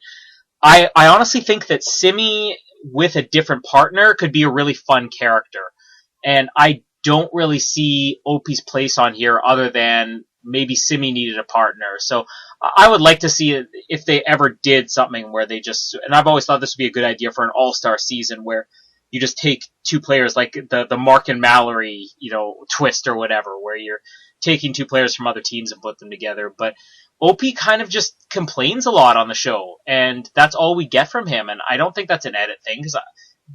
I honestly think that Simi with a different partner could be a really fun character. And I don't really see Opie's place on here other than maybe Simi needed a partner. So I would like to see it if they ever did something where they just, and I've always thought this would be a good idea for an all-star season where you just take two players like the Mark and Mallory, twist or whatever, where you're taking two players from other teams and put them together. But Opie kind of just complains a lot on the show, and that's all we get from him. And I don't think that's an edit thing, because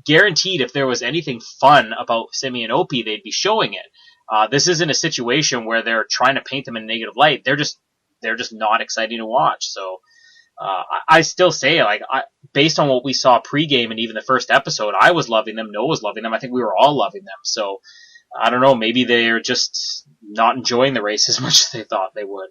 guaranteed if there was anything fun about Simi and Opie, they'd be showing it. This isn't a situation where they're trying to paint them in a negative light. They're just not exciting to watch. So I still say, based on what we saw pregame and even the first episode, I was loving them. Noah was loving them. I think we were all loving them. So I don't know. Maybe they're just not enjoying the race as much as they thought they would.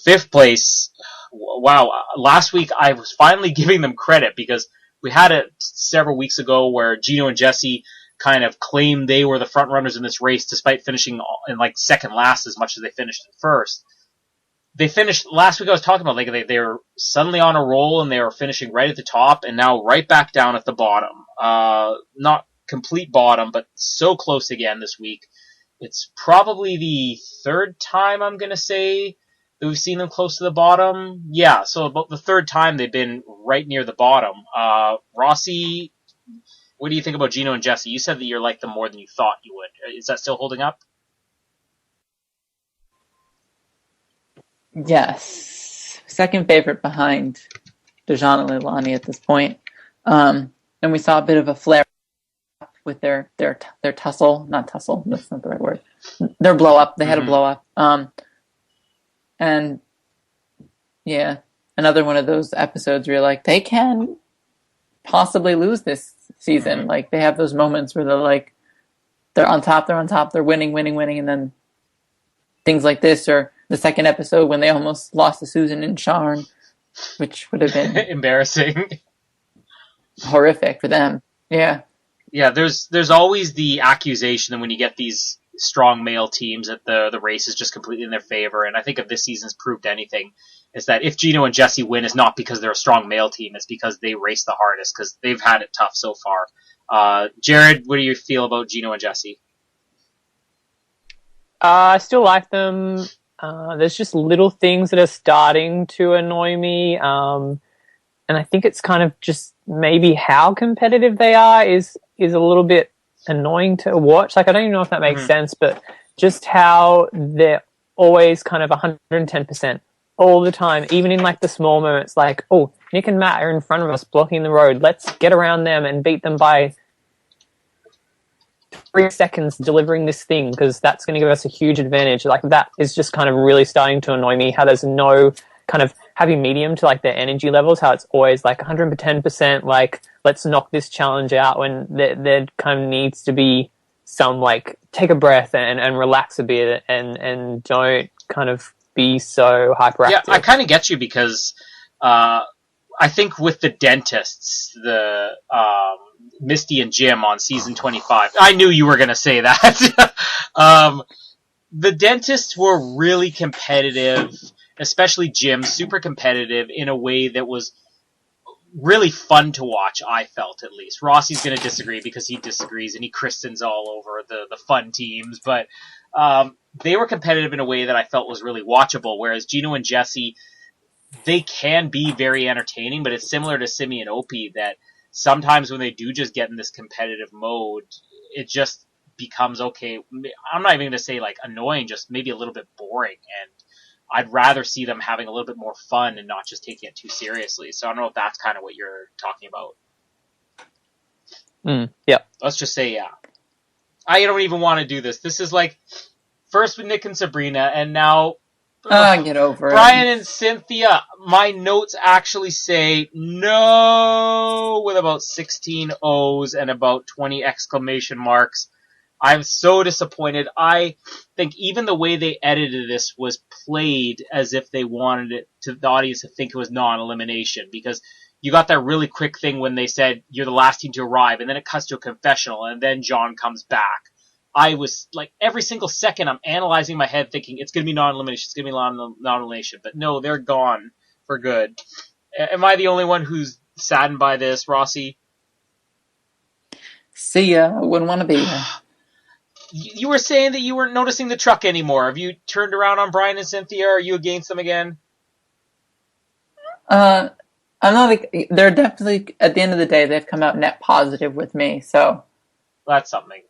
Fifth place, wow. Last week I was finally giving them credit because we had it several weeks ago where Gino and Jesse kind of claimed they were the front runners in this race despite finishing in second last as much as they finished in first. They finished, last week I was talking about, they were suddenly on a roll and they were finishing right at the top and now right back down at the bottom. Not complete bottom, but so close again this week. It's probably the third time I'm going to say that we've seen them close to the bottom. Yeah, so about the third time they've been right near the bottom. Rossi, what do you think about Gino and Jesse? You said that you like them more than you thought you would. Is that still holding up? Yes. Second favorite behind Dejan and Leilani at this point. And we saw a bit of a flare up with their tussle. Not tussle, that's not the right word. Their blow up. They had a blow up. And yeah, another one of those episodes where you're like, they can possibly lose this season. Like, they have those moments where they're on top, they're winning, and then things like this, or the second episode when they almost lost to Susan and Sharn, which would have been embarrassing, horrific for them. Yeah. Yeah, there's always the accusation that when you get these strong male teams that the race is just completely in their favor, and I think if this season's proved anything, is that if Gino and Jesse win, it's not because they're a strong male team, it's because they race the hardest, because they've had it tough so far. Jared, what do you feel about Gino and Jesse? I still like them. There's just little things that are starting to annoy me, and I think it's kind of just maybe how competitive they are is a little bit annoying to watch. I don't even know if that makes sense, but just how they're always kind of 110% all the time, even in the small moments, oh, Nick and Matt are in front of us blocking the road. Let's get around them and beat them by 3 seconds delivering this thing because that's going to give us a huge advantage. That is just kind of really starting to annoy me, how there's no kind of happy medium to their energy levels, how it's always 110%, let's knock this challenge out, when there kind of needs to be some take a breath and relax a bit and don't kind of be so hyperactive. Yeah, I kind of get you, because I think with the dentists, Misty and Jim on season 25. I knew you were going to say that. The dentists were really competitive, especially Jim, super competitive in a way that was really fun to watch, I felt, at least. Rossi's going to disagree because he disagrees and he christens all over the fun teams, but they were competitive in a way that I felt was really watchable, whereas Gino and Jesse, they can be very entertaining, but it's similar to Simi and Opie that sometimes when they do just get in this competitive mode, it just becomes okay. I'm not even going to say like annoying, just maybe a little bit boring. And I'd rather see them having a little bit more fun and not just taking it too seriously. So I don't know if that's kind of what you're talking about. Yeah. Let's just say, yeah. I don't even want to do this. This is like first with Nick and Sabrina, and now Get over Brian and Cynthia. My notes actually say no with about 16 O's and about 20 exclamation marks. I'm so disappointed. I think even the way they edited this was played as if they wanted it to the audience to think it was non-elimination, because you got that really quick thing when they said you're the last team to arrive, and then it cuts to a confessional, and then John comes back. I was like, every single second I'm analyzing in my head thinking it's going to be non-elimination, it's going to be non-elimination. But no, they're gone for good. Am I the only one who's saddened by this, Rossi? See ya. I wouldn't want to be here. You were saying that you weren't noticing the truck anymore. Have you turned around on Brian and Cynthia? Are you against them again? I'm not. They're definitely, at the end of the day, they've come out net positive with me. So that's something.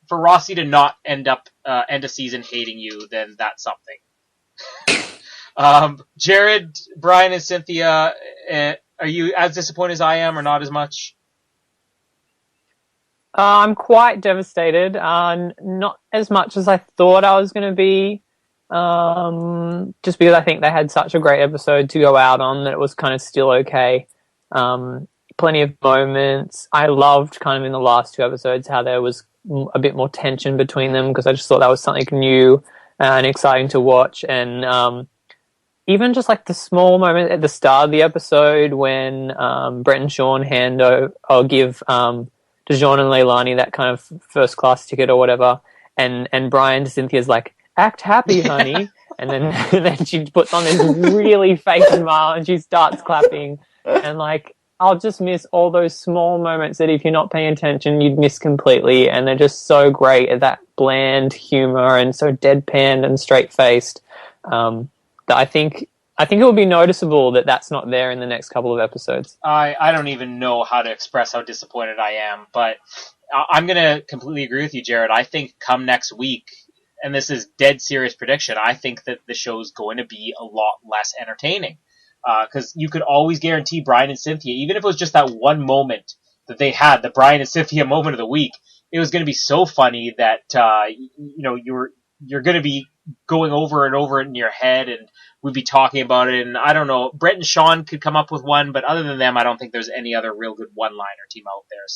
For Rossi to not end a season hating you, then that's something. Jared, Brian, and Cynthia, are you as disappointed as I am, or not as much? I'm quite devastated. Not as much as I thought I was going to be. Just because I think they had such a great episode to go out on that it was kind of still okay. Plenty of moments. I loved kind of in the last two episodes how there was a bit more tension between them, because I just thought that was something new and exciting to watch. And even just like the small moment at the start of the episode when Brett and Sean give to Jean and Leilani that kind of first class ticket or whatever, and Brian to Cynthia's like, act happy, honey. And then she puts on this really fake smile and she starts clapping, and like, I'll just miss all those small moments that if you're not paying attention, you'd miss completely. And they're just so great at that bland humor and so deadpan and straight-faced, that I think it will be noticeable that that's not there in the next couple of episodes. I don't even know how to express how disappointed I am, but I'm going to completely agree with you, Jared. I think come next week, and this is dead serious prediction, I think that the show's going to be a lot less entertaining. Because you could always guarantee Brian and Cynthia, even if it was just that one moment that they had, the Brian and Cynthia moment of the week, it was going to be so funny that you're going to be going over and over it in your head, and we'd be talking about it. And I don't know, Brett and Sean could come up with one, but other than them, I don't think there's any other real good one-liner team out there.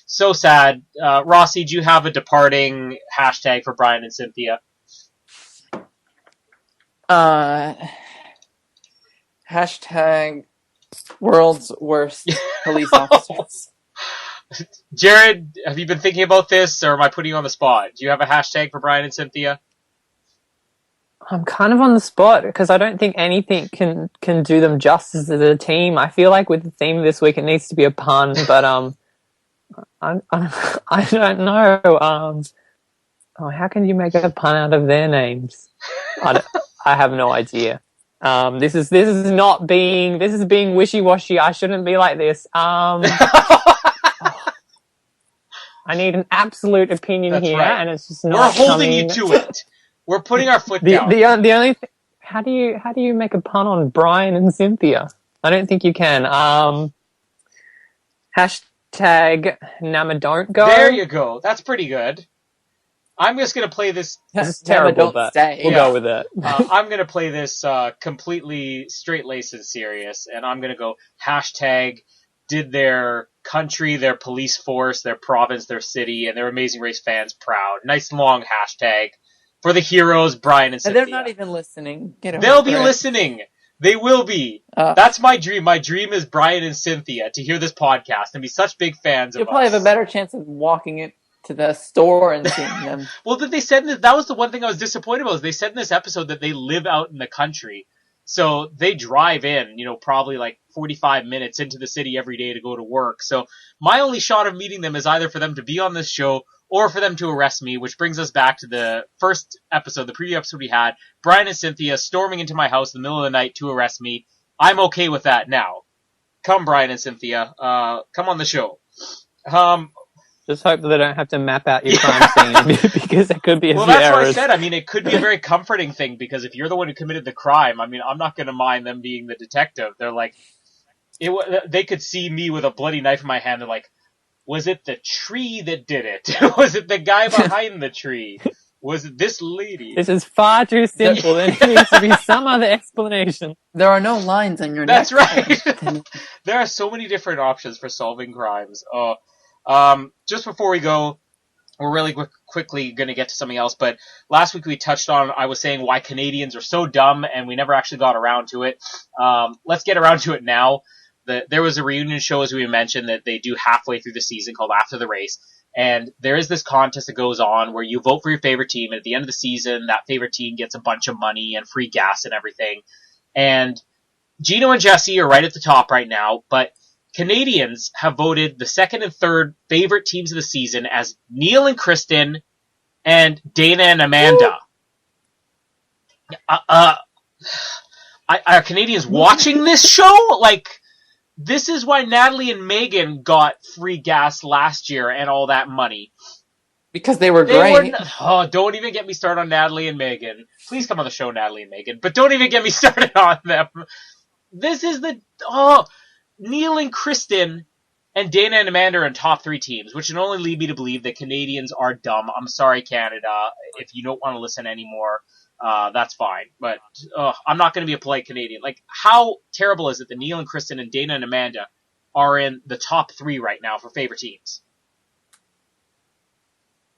So sad. Rossi, do you have a departing hashtag for Brian and Cynthia? Hashtag world's worst police officers. Jared, have you been thinking about this, or am I putting you on the spot? Do you have a hashtag for Brian and Cynthia? I'm kind of on the spot because I don't think anything can do them justice as a team. I feel like with the theme this week, it needs to be a pun, but I don't know. How can you make a pun out of their names? I have no idea. This is being wishy-washy. I shouldn't be like this. I need an absolute opinion. That's here, right. And it's just not. We're holding you to it. We're putting our foot down. The only thing, how do you make a pun on Brian and Cynthia? I don't think you can. Hashtag Nama don't go. There you go. That's pretty good. I'm just going to play this. This is terrible, but we'll go with it. I'm going to play this completely straight-laced and serious, and I'm going to go hashtag did their country, their police force, their province, their city, and their Amazing Race fans proud. Nice long hashtag for the heroes, Brian and Cynthia. They're not even listening. They'll be listening. They will be. Uh, That's my dream. My dream is Brian and Cynthia to hear this podcast and be such big fans You'll of probably us. have a better chance of walking it to the store and seeing them. Well, they said that was the one thing I was disappointed about. Is they said in this episode that they live out in the country, so they drive in, probably like 45 minutes into the city every day to go to work. So my only shot of meeting them is either for them to be on this show or for them to arrest me, which brings us back to the first episode, the preview episode we had. Brian and Cynthia storming into my house in the middle of the night to arrest me. I'm okay with that now. Come, Brian and Cynthia. Come on the show. Just hope that they don't have to map out your crime scene because it could be a Well, few that's what I errors. said. I mean, it could be a very comforting thing because if you're the one who committed the crime, I mean, I'm not going to mind them being the detective. They're like, they could see me with a bloody knife in my hand. They're like, was it the tree that did it? Was it the guy behind the tree? Was it this lady? This is far too simple. There needs to be some other explanation. There are no lines on your That's neck. right. There are so many different options for solving crimes. Just before we go, we're really quickly going to get to something else, but last week we touched on, I was saying why Canadians are so dumb, and we never actually got around to it. Let's get around to it now. There was a reunion show, as we mentioned, that they do halfway through the season called After the Race, and there is this contest that goes on where you vote for your favorite team, and at the end of the season, that favorite team gets a bunch of money and free gas and everything. And Gino and Jesse are right at the top right now, but Canadians have voted the second and third favorite teams of the season as Neil and Kristen and Dana and Amanda. Are Canadians watching this show? Like, this is why Natalie and Megan got free gas last year and all that money. Because they were great. Don't even get me started on Natalie and Megan. Please come on the show, Natalie and Megan. But don't even get me started on them. This is Neil and Kristen and Dana and Amanda are in top three teams, which can only lead me to believe that Canadians are dumb. I'm sorry, Canada. If you don't want to listen anymore, that's fine. But I'm not going to be a polite Canadian. Like, how terrible is it that Neil and Kristen and Dana and Amanda are in the top three right now for favorite teams?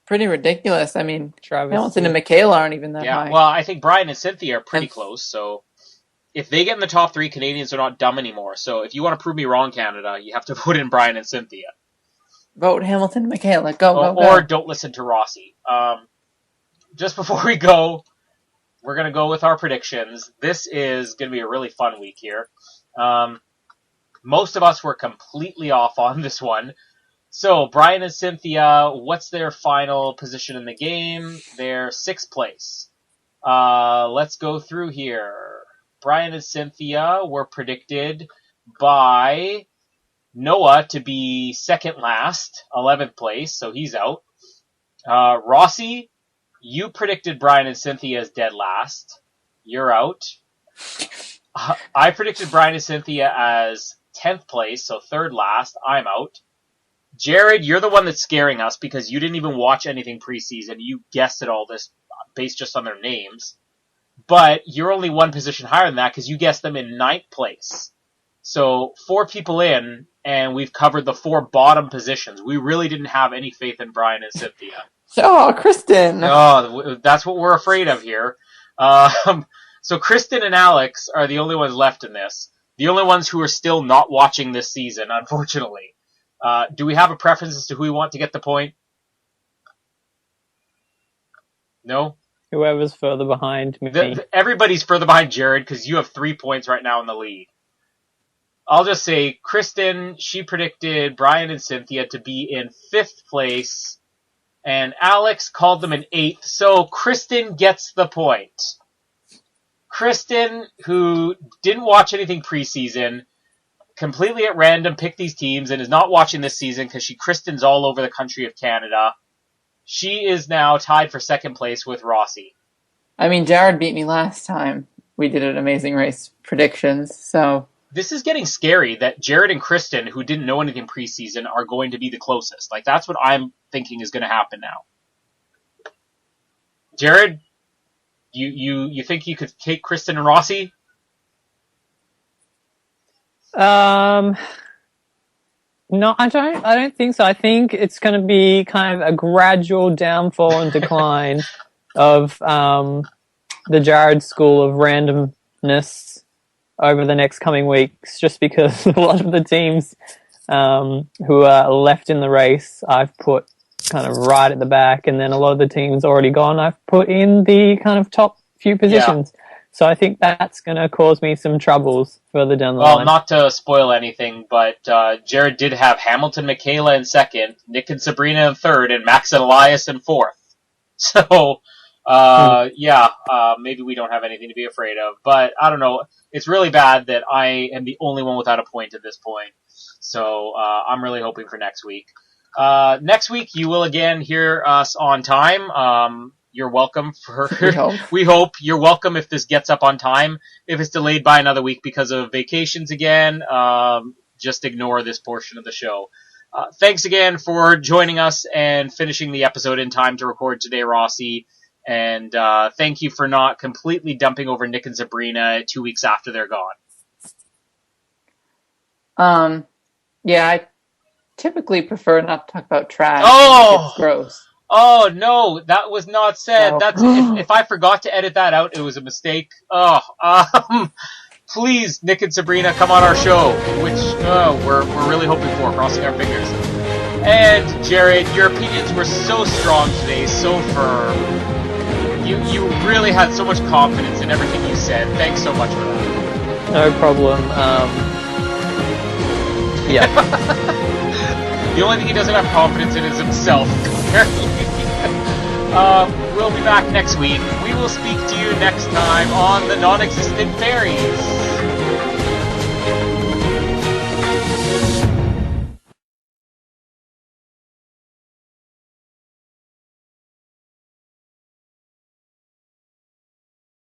Pretty ridiculous. I mean, Travis, Hamilton and Michaela aren't even that high. Well, I think Brian and Cynthia are pretty close, so if they get in the top three, Canadians are not dumb anymore. So if you want to prove me wrong, Canada, you have to put in Brian and Cynthia. Vote Hamilton and Michaela. Go. Or don't listen to Rossi. Just before we go, we're going to go with our predictions. This is going to be a really fun week here. Most of us were completely off on this one. So, Brian and Cynthia, what's their final position in the game? They're 6th place. Let's go through here. Brian and Cynthia were predicted by Noah to be second last, 11th place, so he's out. Rossi, you predicted Brian and Cynthia as dead last. You're out. I predicted Brian and Cynthia as 10th place, so third last. I'm out. Jared, you're the one that's scaring us because you didn't even watch anything preseason. You guessed at all this based just on their names. But you're only one position higher than that because you guessed them in 9th place. So 4 people in, and we've covered the 4 bottom positions. We really didn't have any faith in Brian and Cynthia. Oh, Kristen! Oh, that's what we're afraid of here. So Kristen and Alex are the only ones left in this. The only ones who are still not watching this season, unfortunately. Do we have a preference as to who we want to get the point? No? whoever's further behind me. Everybody's further behind Jared because you have 3 points right now in the lead. I'll just say, Kristen, she predicted Brian and Cynthia to be in 5th place, and Alex called them in 8th, so Kristen gets the point. Kristen, who didn't watch anything preseason, completely at random picked these teams and is not watching this season because Kristen's all over the country of Canada. She is now tied for 2nd place with Rossi. I mean, Jared beat me last time we did an Amazing Race predictions, so... This is getting scary that Jared and Kristen, who didn't know anything preseason, are going to be the closest. Like, that's what I'm thinking is going to happen now. Jared, you think you could take Kristen and Rossi? No, I don't think so. I think it's going to be kind of a gradual downfall and decline of the Jared school of randomness. over the next coming weeks, just because a lot of the teams who are left in the race, I've put kind of right at the back, and then a lot of the teams already gone, I've put in the kind of top few positions. Yeah. So I think that's going to cause me some troubles further down the line. Well, not to spoil anything, but Jared did have Hamilton Michaela in second, Nick and Sabrina in third, and Max and Elias in fourth. So, maybe we don't have anything to be afraid of. But I don't know. It's really bad that I am the only one without a point at this point. So I'm really hoping for next week. Next week, you will again hear us on time. You're welcome we hope you're welcome if this gets up on time. If it's delayed by another week because of vacations again, just ignore this portion of the show. Thanks again for joining us and finishing the episode in time to record today, Rossi. And thank you for not completely dumping over Nick and Sabrina 2 weeks after they're gone. Yeah, I typically prefer not to talk about trash. Oh! It's gross. Oh, no, that was not said. No. That's if I forgot to edit that out, it was a mistake. Please, Nick and Sabrina, come on our show, which we're really hoping for, crossing our fingers. And, Jared, your opinions were so strong today, so firm. You really had so much confidence in everything you said. Thanks so much for that. No problem. Yeah. The only thing he doesn't have confidence in is himself, apparently. We'll be back next week. We will speak to you next time on The Non-Existent Fairies.